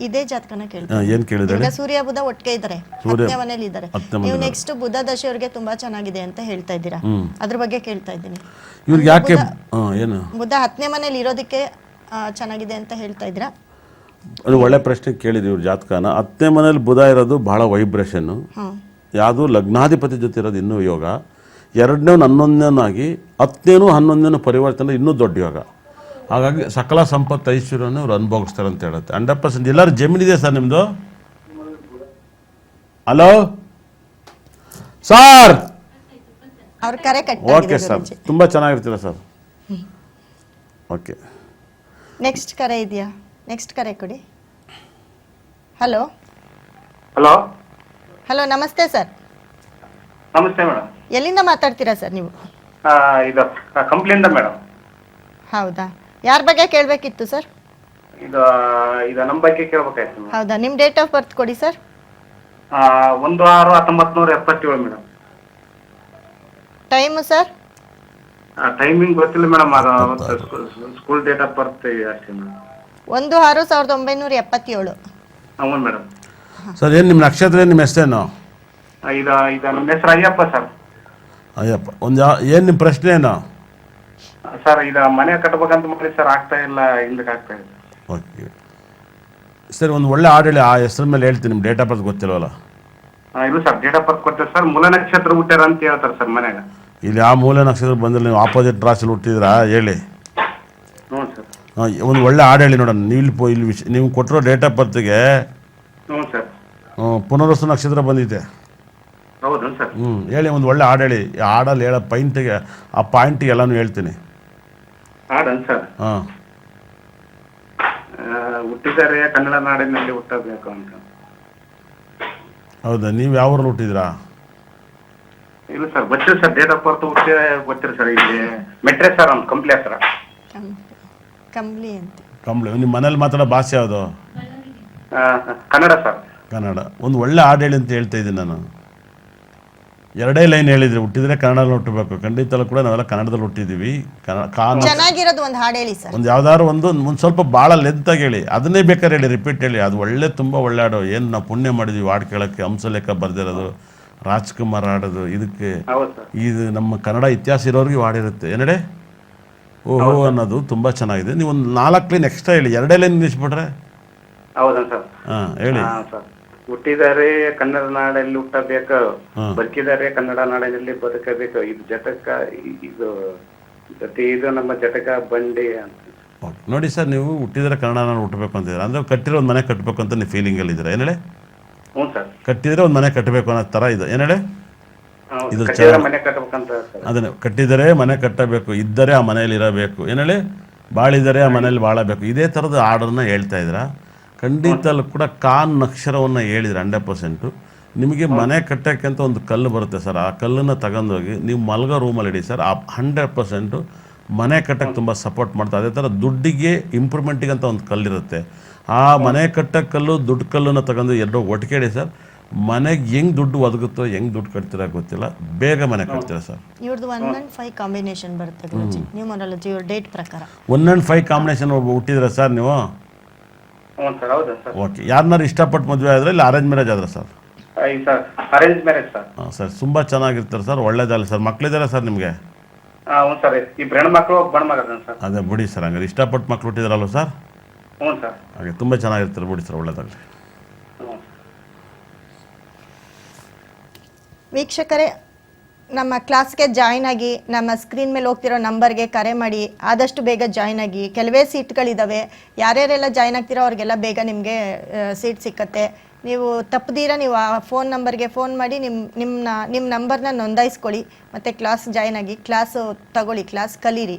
ಇದೇ ಜಾತಕನ ಕೇಳ್ತೀವಿ. ಏನು ಕೇಳಿದ್ರೆ? ಸೂರ್ಯ ಬುಧ ಒಟ್ಟಿಗೆ ಇದ್ದಾರೆ, 10ನೇ ಮನೆಯಲ್ಲಿ ಇದ್ದಾರೆ. ನೀವು ನೆಕ್ಸ್ಟ್ ಬುಧ ದಶೆ ಅವರಿಗೆ ತುಂಬಾ ಚೆನ್ನಾಗಿದೆ ಅಂತ ಹೇಳ್ತಾ ಇದ್ದೀರಾ. ಅದ್ರ ಬಗ್ಗೆ ಕೇಳ್ತಾ ಇದ್ದೀನಿ. ಇವ್ರಿಗೆ ಯಾಕೆ ಏನು ಬುಧ 10ನೇ ಮನೆಯಲ್ಲಿ ಇರೋದಕ್ಕೆ ಚೆನ್ನಾಗಿದೆ ಅಂತ ಹೇಳ್ತಾ ಇದ್ದೀರಾ? ಅದು ಒಳ್ಳೆ ಪ್ರಶ್ನೆ ಕೇಳಿದ್ವಿ. ಇವ್ರ ಜಾತಕನ 10ನೇ ಮನೇಲಿ ಬುಧ ಇರೋದು ಬಹಳ ವೈಬ್ರೇಷನ್ನು. ಯಾವುದು ಲಗ್ನಾಧಿಪತಿ ಜೊತೆ ಇರೋದು ಇನ್ನೂ ಯೋಗ. 2ನೇ 11ನೇನಾಗಿ 10ನೇನು 11ನೇನು ಪರಿವರ್ತನೆ ಇನ್ನೂ ದೊಡ್ಡ ಯೋಗ. ಹಾಗಾಗಿ ಸಕಲ ಸಂಪತ್ತು ಐಶ್ವರ್ಯವನ್ನು ಇವ್ರು ಅನುಭವಿಸ್ತಾರೆ ಅಂತ ಹೇಳುತ್ತೆ. 100%. ಎಲ್ಲರೂ ಜಮೀನಿದೆ ಸರ್ ನಿಮ್ಮದು? Hello sir. ಅವ್ರ ಕರೆ ಕಟ್ ಓಕೆ ಸರ್, ತುಂಬ ಚೆನ್ನಾಗಿರ್ತೀರ ಸರ್. ಓಕೆ, ನೆಕ್ಸ್ಟ್ ಕರೆ ಇದೆಯಾ? ನೆಕ್ಸ್ಟ್ ಕರೆ ಕೊಡಿ. ಹಲೋ ಹಲೋ ಹಲೋ ನಮಸ್ತೆ ಸರ್. ನಮಸ್ತೆ ಮೇಡಮ್. ಎಲ್ಲಿಂದ ಮಾತಾಡ್ತೀರಾ ಸರ್ ನೀವು? ಇದು ಕಂಪ್ನಿಯಿಂದ ಮೇಡಮ್. ಹೌದಾ, ಯಾರ ಬಗ್ಗೆ ಕೇಳಬೇಕಿತ್ತು ಸರ್? ಇದು ನಮ್ಮ ಬಗ್ಗೆ ಕೇಳ್ಬೇಕಾಯ್ತು ಮೇಡಮ್. ಹೌದಾ, ನಿಮ್ಮ ಡೇಟ್ ಆಫ್ ಬರ್ತ್ ಕೊಡಿ sir. 1/6/1977 madam. Time sir? Timing ಗೊತ್ತಿಲ್ಲ ಮೇಡಮ್, ಅದು ಸ್ಕೂಲ್ ಡೇಟ್ ಆಫ್ ಬರ್ತ್ ಅಷ್ಟೇ ಮೇಡಮ್. 1/6/1977. ಹೌದು ಮೇಡಮ್. ಸರ್ ಏನು ನಿಮ್ಮ ನಕ್ಷತ್ರ, ನಿಮ್ಮ ಹೆಸರೇನು? ಇದು ನಮ್ಮ ಹೆಸರು ಅಯ್ಯಪ್ಪ ಸರ್. ಅಯ್ಯಪ್ಪ, ಏನು ನಿಮ್ಮ ಪ್ರಶ್ನೆ ಏನು? ಸರ್ ಇದು ಮನೆ ಕಟ್ಬೇಕಂತ ಮಾಡಿ ಸರ್, ಆಗ್ತಾ ಇಲ್ಲ, ಹಿಂದಕ್ಕೆ ಆಗ್ತಾ ಇಲ್ಲ. ಓಕೆ ಸರ್, ಒಂದು ಒಳ್ಳೆ ಹಾಡು ಹೇಳಿ, ಆ ಹೆಸರ ಮೇಲೆ ಹೇಳ್ತೀನಿ. ನಿಮ್ಮ ಡೇಟ್ ಆಫ್ ಬರ್ತ್ ಗೊತ್ತಿಲ್ವಲ್ಲ? ಇಲ್ಲ ಸರ್, ಡೇಟ್ ಆಫ್ ಬರ್ತ್ ಕೊಡ್ತೇವೆ ಸರ್. ಮೂಲ ನಕ್ಷತ್ರ ಹುಟ್ಟ್ಯಾರ ಅಂತ ಹೇಳ್ತಾರೆ ಸರ್ ಮನ್ಯಾಗ. ಇಲ್ಲಿ ಯಾವ ಮೂಲೆ ನಕ್ಷತ್ರ ಬಂದಿಲ್ಲ, ನೀವು ಆಪೋಸಿಟ್ ರಾಶಿಯಲ್ಲಿ ಹುಟ್ಟಿದ್ರಾ ಹೇಳಿ. ಹ್ಞೂ ಸರ್. ಒಂದು ಒಳ್ಳೆ ಹಾಡು ಹೇಳಿ ನೋಡೋಣ. ಇಲ್ಲಿ ನೀವು ಕೊಟ್ಟಿರೋ ಡೇಟ್ ಆಫ್ ಬರ್ತ್ಗೆ ಹ್ಞೂ ಸರ್. ಪುನರ್ವಸು ನಕ್ಷತ್ರ ಬಂದಿದೆ. ಹೌದು ಸರ್. ಹೇಳಿ, ಒಂದು ಒಳ್ಳೆ ಹಾಡು ಹೇಳಿ. ಆ ಹಾಡಲ್ಲಿ ಹೇಳೋ ಆ ಪಾಯಿಂಟಿಗೆ ಎಲ್ಲನೂ ಹೇಳ್ತೀನಿ. ಹಾಡನ್ ಸರ್. ಹಾಂ. ಹುಟ್ಟಿದ್ದಾರೆ ಕನ್ನಡ ನಾಡಿನಲ್ಲಿ ಹುಟ್ಟಬೇಕು ಅಂತ. ಹೌದಾ, ನೀವು ಯಾವ ಊರಲ್ಲಿ ಹುಟ್ಟಿದ್ರಾ? ಇಲ್ಲ ಸರ್, ಗೊತ್ತಿಲ್ಲ ಸರ್, ಡೇಟ್ ಆಫ್ ಬರ್ತ್ ಗೊತ್ತಿಲ್ಲ ಸರ್. ಇಲ್ಲಿ ಮೆಟ್ರೆ ಸರ್ ಒಂದು ಕಂಪ್ಲಿ ಹತ್ರ. ಕಂಬ್ಲಿ ಅಂತ. ಕಂಬ್ಳಿ. ನಿಮ್ಮ ಮನೇಲಿ ಮಾತಾಡೋ ಭಾಷೆ ಯಾವುದು? ಕನ್ನಡ ಸರ್. ಕನ್ನಡ. ಒಂದು ಒಳ್ಳೆ ಹಾಡು ಹೇಳಿ ಅಂತ ಹೇಳ್ತಾ ಇದ್ದೀನಿ ನಾನು. ಎರಡೇ ಲೈನ್ ಹೇಳಿದ್ರಿ, ಹುಟ್ಟಿದ್ರೆ ಕನ್ನಡದಲ್ಲಿ ಹುಟ್ಟಬೇಕು. ಖಂಡಿತಲ್ಲೂ ಕೂಡ ನಾವೆಲ್ಲ ಕನ್ನಡದಲ್ಲಿ ಹುಟ್ಟಿದ್ದೀವಿ. ಚೆನ್ನಾಗಿರೋದು ಒಂದು ಹಾಡು ಹೇಳಿ ಸರ್. ಒಂದು ಯಾವ್ದಾದ್ರು ಒಂದು ಸ್ವಲ್ಪ ಭಾಳ ಲೆಂತಾಗಿ ಹೇಳಿ, ಅದನ್ನೇ ಬೇಕಾದ್ರೆ ಹೇಳಿ, ರಿಪೀಟ್ ಹೇಳಿ. ಅದು ಒಳ್ಳೆ, ತುಂಬ ಒಳ್ಳೆ ಹಾಡು. ಏನು ನಾವು ಪುಣ್ಯ ಮಾಡಿದ್ವಿ ಹಾಡು ಕೇಳೋಕ್ಕೆ. ಹಂಸಲೇಖ ಬರೆದಿರೋದು, ರಾಜ್ಕುಮಾರ್ ಹಾಡೋದು. ಇದಕ್ಕೆ ಇದು ನಮ್ಮ ಕನ್ನಡ ಇತಿಹಾಸ ಇರೋರಿಗೆ ಹಾಡಿರುತ್ತೆ. ಏನಡೆ ಓಹೋ ಅನ್ನೋದು ತುಂಬ ಚೆನ್ನಾಗಿದೆ. ನೀವು ಒಂದು 4 ಲೈನ್ ಎಕ್ಸ್ಟ್ರಾ ಹೇಳಿ, ಎರಡೇ ಲೈನ್ ನಿಲ್ಲಿಸ್ಬಿಟ್ರೆ. ಹೌದಾ ಸರ್? ಹಾಂ ಹೇಳಿ. ಹುಟ್ಟಿದ್ದಾರೆ ಕನ್ನಡ ನಾಡಲ್ಲಿ ಹುಟ್ಟಬೇಕು, ಬದುಕಿದ್ದಾರೆ ಕನ್ನಡ ನಾಡಿನಲ್ಲಿ ಬದುಕಬೇಕು. ಇದು ಜಟಕ, ಇದು ಜೊತೆ ಇದು ನಮ್ಮ ಜಟಕ ಬಂಡಿ ಅಂತ. ಓಕೆ ನೋಡಿ ಸರ್, ನೀವು ಹುಟ್ಟಿದರೆ ಕನ್ನಡ ನಾಡು ಹುಟ್ಟಬೇಕು ಅಂತಿದ್ದೀರ ಅಂದರೆ ಕಟ್ಟಿರೋ ಒಂದು ಮನೆ ಕಟ್ಟಬೇಕು ಅಂತ ನೀವು ಫೀಲಿಂಗಲ್ಲಿದ್ದೀರಾ? ಏನೇಳೆ? ಹ್ಞೂ ಸರ್. ಕಟ್ಟಿದರೆ ಒಂದು ಮನೆ ಕಟ್ಟಬೇಕು ಅನ್ನೋ ಥರ ಇದು. ಏನೇಳೆ? ಇದು ಮನೆ ಕಟ್ಟಬೇಕಂತ. ಅದನ್ನು ಕಟ್ಟಿದರೆ ಮನೆ ಕಟ್ಟಬೇಕು, ಇದ್ದರೆ ಆ ಮನೆಯಲ್ಲಿ ಇರಬೇಕು. ಏನೇಳಿ? ಬಾಳಿದರೆ ಆ ಮನೆಯಲ್ಲಿ ಬಾಳಬೇಕು. ಇದೇ ಥರದ ಹಾಡನ್ನು ಹೇಳ್ತಾ ಇದ್ದೀರಾ. ಖಂಡಿತಲ್ಲೂ ಕೂಡ ಕಾನ್ ಅಕ್ಷರವನ್ನು ಹೇಳಿದ್ರೆ 100%. ನಿಮಗೆ ಮನೆ ಕಟ್ಟೋಕ್ಕೆ ಅಂತ ಒಂದು ಕಲ್ಲು ಬರುತ್ತೆ ಸರ್. ಆ ಕಲ್ಲನ್ನು ತಗೊಂಡೋಗಿ ನೀವು ಮಲ್ಗೋ ರೂಮಲ್ಲಿ ಇಡಿ ಸರ್. ಆ 100% ಮನೆ ಕಟ್ಟೋಕ್ಕೆ ತುಂಬ ಸಪೋರ್ಟ್ ಮಾಡ್ತಾರೆ. ಅದೇ ಥರ ದುಡ್ಡಿಗೆ ಇಂಪ್ರೂವ್ಮೆಂಟಿಗೆ ಅಂತ ಒಂದು ಕಲ್ಲಿರುತ್ತೆ. ಆ ಮನೆ ಕಟ್ಟೋ ಕಲ್ಲು, ದುಡ್ಡು ಕಲ್ಲನ್ನು ತಗೊಂಡು ಎರಡೂ ಒಟ್ಟಿಗೆ ಇಡಿ ಸರ್. ಮನೆಗೆ ಹೆಂಗೆ ದುಡ್ಡು ಒದಗುತ್ತೋ, ಹೆಂಗೆ ದುಡ್ಡು ಕಟ್ತೀರಾ ಗೊತ್ತಿಲ್ಲ, ಬೇಗ ಮನೆ ಕಟ್ತೀರಾ ಸರ್. ಇವ್ರದ್ದು 1 and 5 ಕಾಂಬಿನೇಷನ್ ಬರುತ್ತೆ ನ್ಯೂಮರಾಲಜಿ ಇವ್ರ ಡೇಟ್ ಪ್ರಕಾರ. 1 and 5 ಕಾಂಬಿನೇಷನ್ ಹುಟ್ಟಿದ್ರೆ ಸರ್ ನೀವು? ಓಕೆ. ಯಾರನ್ನಾರು ಇಷ್ಟಪಟ್ಟು ಮದುವೆ ಆದರೆ ಇಲ್ಲ ಅರೇಂಜ್ ಮ್ಯಾರೇಜ್ ಆದ್ರೆ ಸರ್? Arrange marriage sir. ಹಾಂ ಸರ್, ತುಂಬ ಚೆನ್ನಾಗಿರ್ತಾರೆ ಸರ್. ಒಳ್ಳೇದಲ್ಲ ಸರ್. ಮಕ್ಕಳಿದ್ದಾರೆ ಸರ್ ನಿಮಗೆ? ಹ್ಞೂ ಸರ್, ಇಬ್ಬರು ಹೆಣ್ಮಕ್ಳು, ಒಬ್ಬ ಗಂಡು ಮಗ ಸರ್. ಅದೇ ಬಿಡಿ ಸರ್, ಹಂಗಾರೆ ಇಷ್ಟಪಟ್ಟು ಮಕ್ಳು ಹುಟ್ಟಿದಾರಲ್ವ ಸರ್? ಹ್ಞೂ ಸರ್. ಹಾಗೆ ತುಂಬ ಚೆನ್ನಾಗಿರ್ತಾರೆ ಬಿಡಿ ಸರ್, ಒಳ್ಳೇದಾಗಲಿ. ವೀಕ್ಷಕರೇ, ನಮ್ಮ ಕ್ಲಾಸ್ಗೆ ಜಾಯ್ನ್ ಆಗಿ ನಮ್ಮ ಸ್ಕ್ರೀನ್ ಮೇಲೆ ಹೋಗ್ತಿರೋ ನಂಬರ್ಗೆ ಕರೆ ಮಾಡಿ ಆದಷ್ಟು ಬೇಗ ಜಾಯ್ನ್ ಆಗಿ. ಕೆಲವೇ ಸೀಟ್ಗಳಿದ್ದಾವೆ. ಯಾರ್ಯಾರೆಲ್ಲ ಜಾಯ್ನ್ ಆಗ್ತಿರೋ ಅವ್ರಿಗೆಲ್ಲ ಬೇಗ ನಿಮಗೆ ಸೀಟ್ ಸಿಕ್ಕತ್ತೆ. ನೀವು ತಪ್ಪದೀರ ನೀವು ಆ ಫೋನ್ ನಂಬರ್ಗೆ ಫೋನ್ ಮಾಡಿ ನಿಮ್ಮ ನಂಬರ್ನ ನೋಂದಾಯಿಸ್ಕೊಳ್ಳಿ ಮತ್ತು ಕ್ಲಾಸ್ ಜಾಯ್ನ್ ಆಗಿ ಕ್ಲಾಸು ತಗೊಳ್ಳಿ, ಕ್ಲಾಸ್ ಕಲೀರಿ.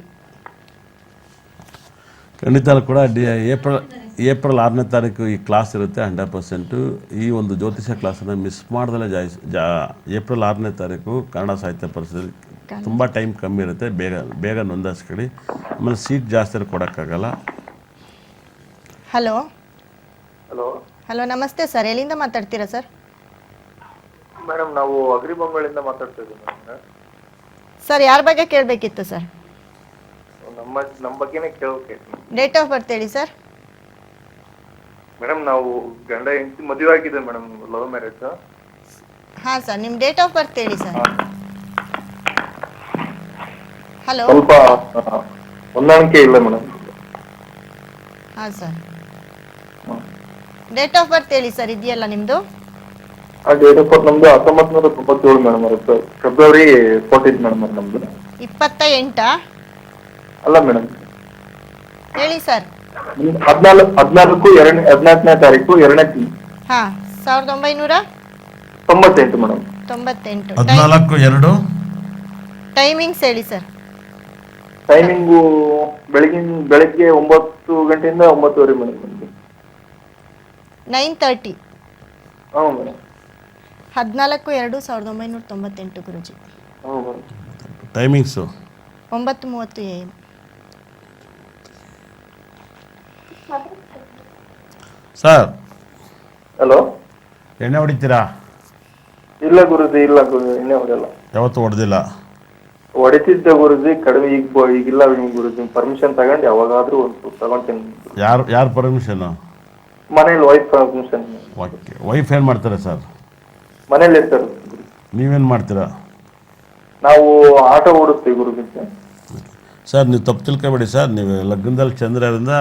ಖಂಡಿತ ಕೂಡ ಏಪ್ರಿಲ್ 6ನೇ ತಾರೀಕು ಈ ಕ್ಲಾಸ್ ಇರುತ್ತೆ 100%. ಈ ಒಂದು ಜ್ಯೋತಿಷ ಕ್ಲಾಸನ್ನು ಮಿಸ್ ಮಾಡ್ದಲೇ ಏಪ್ರಿಲ್ 6ನೇ ತಾರೀಕು ಕನ್ನಡ ಸಾಹಿತ್ಯ ಪರಿಷತ್. ತುಂಬ ಟೈಮ್ ಕಮ್ಮಿ ಇರುತ್ತೆ, ಬೇಗ ನೋಂದಾಯಿಸ್ಕೊಳ್ಳಿ. ಆಮೇಲೆ ಸೀಟ್ ಜಾಸ್ತಿ ಕೊಡೋಕ್ಕಾಗಲ್ಲ. ಹಲೋ ಹಲೋ ಹಲೋ ನಮಸ್ತೆ ಸರ್, ಎಲ್ಲಿಂದ ಮಾತಾಡ್ತೀರಾ ಸರ್? ಮೇಡಮ್, ನಾವು ಅಗ್ರಿಬೊಮ್ಮಗಳಿಂದ ಮಾತಾಡ್ತಾ ಇದ್ದೀವಿ ಮೇಡಮ್. ಸರ್, ಯಾರ ಬಗ್ಗೆ ಕೇಳಬೇಕಿತ್ತು ಸರ್? ನಮ್ಮ ಬಗ್ಗೆನೇ ಕೇಳೋಕೆ. ಡೇಟ್ ಆಫ್ ಬರ್ತ್ ಹೇಳಿ ಸರ್. ಮೇಡಮ್, ನಾವು ಗಂಡ ಹೆಂಡತಿ ಮದುವೆ ಆಗಿದೆ ಮೇಡಮ್, ಲವ್ ಮ್ಯಾರೇಜ್. ಹಾಂ ಸರ್, ನಿಮ್ಮ ಡೇಟ್ ಆಫ್ ಬರ್ತ್ ಹೇಳಿ ಸರ್. ಹಲೋ. ಸ್ವಲ್ಪ ಹೊಂದಾಣಿಕೆ ಇಲ್ಲ ಮೇಡಮ್. ಹಾಂ ಸರ್, ಡೇಟ್ ಆಫ್ ಬರ್ತ್ ಹೇಳಿ ಸರ್. ಇದೆಯಲ್ಲ ನಿಮ್ಮದು? ಆ ಡೇಟ್ ಆಫ್ ಬರ್ತ್ ನಮ್ದು 1997 ಮೇಡಮ್. ಫೆಬ್ರವರಿ 14 ಮೇಡಮ್ ನಮ್ದು. 28 ಅಲ್ಲ ಮೇಡಮ್, ಹೇಳಿ ಸರ್. 14ನೇ ತಾರೀಕು 2ನೇ ತಿಂಗಳು. ಹಾಂ, 1998 ಮೇಡಮ್. 98. 14/2. ಟೈಮಿಂಗ್ಸ್ ಹೇಳಿ ಸರ್. ಟೈಮಿಂಗು ಬೆಳಗ್ಗೆ 9 ಗಂಟೆಯಿಂದ 9:30 ಮೇಡಮ್ ನಮಗೆ. 9:30. ಹ್ಞೂ ಮೇಡಮ್. 14/2/1998 ಗುರುಜಿ. ಹೌದು. Timings 9:30 AM. Sir hello. ಎಣ್ಣೆ ಹೊಡಿತೀರಾ? ಇಲ್ಲ ಗುರುಜಿ, ಇಲ್ಲ ಗುರುಜಿ, ಇನ್ನೇ ಹೊಡೆಯಲ್ಲ. ಯಾವತ್ತೂ ಹೊಡೆದಿಲ್ಲ? ಹೊಡಿತಿದ್ದೆ ಗುರುಜಿ, ಕಡಿಮೆ ಈಗಿಲ್ಲ ಗುರುಜಿ. ಪರ್ಮಿಷನ್ ತಗೊಂಡು ಯಾವಾಗಾದ್ರೂ ಒಂದು ತಗೊಂತೀನಿ. ಯಾರು ಪರ್ಮಿಷನು? ಮನೇಲಿ ವೈಫ್ ಪರ್ಮಿಷನ್. ಓಕೆ. ವೈಫ್ ಏನು ಮಾಡ್ತಾರೆ ಸರ್? ಮನೇಲಿ ಇರ್ತಾರೆ. ನೀವೇನು ಮಾಡ್ತೀರಾ? ನಾವು ಆಟೋ ಓಡಿಸ್ತೀವಿ ಗುರುಜಿ. ಸರ್ ನೀವು ತಪ್ಪು ತಿಳ್ಕೊಬೇಡಿ ಸರ್, ನೀವು ಲಗ್ನದಲ್ಲಿ ಚಂದ್ರರಿಂದ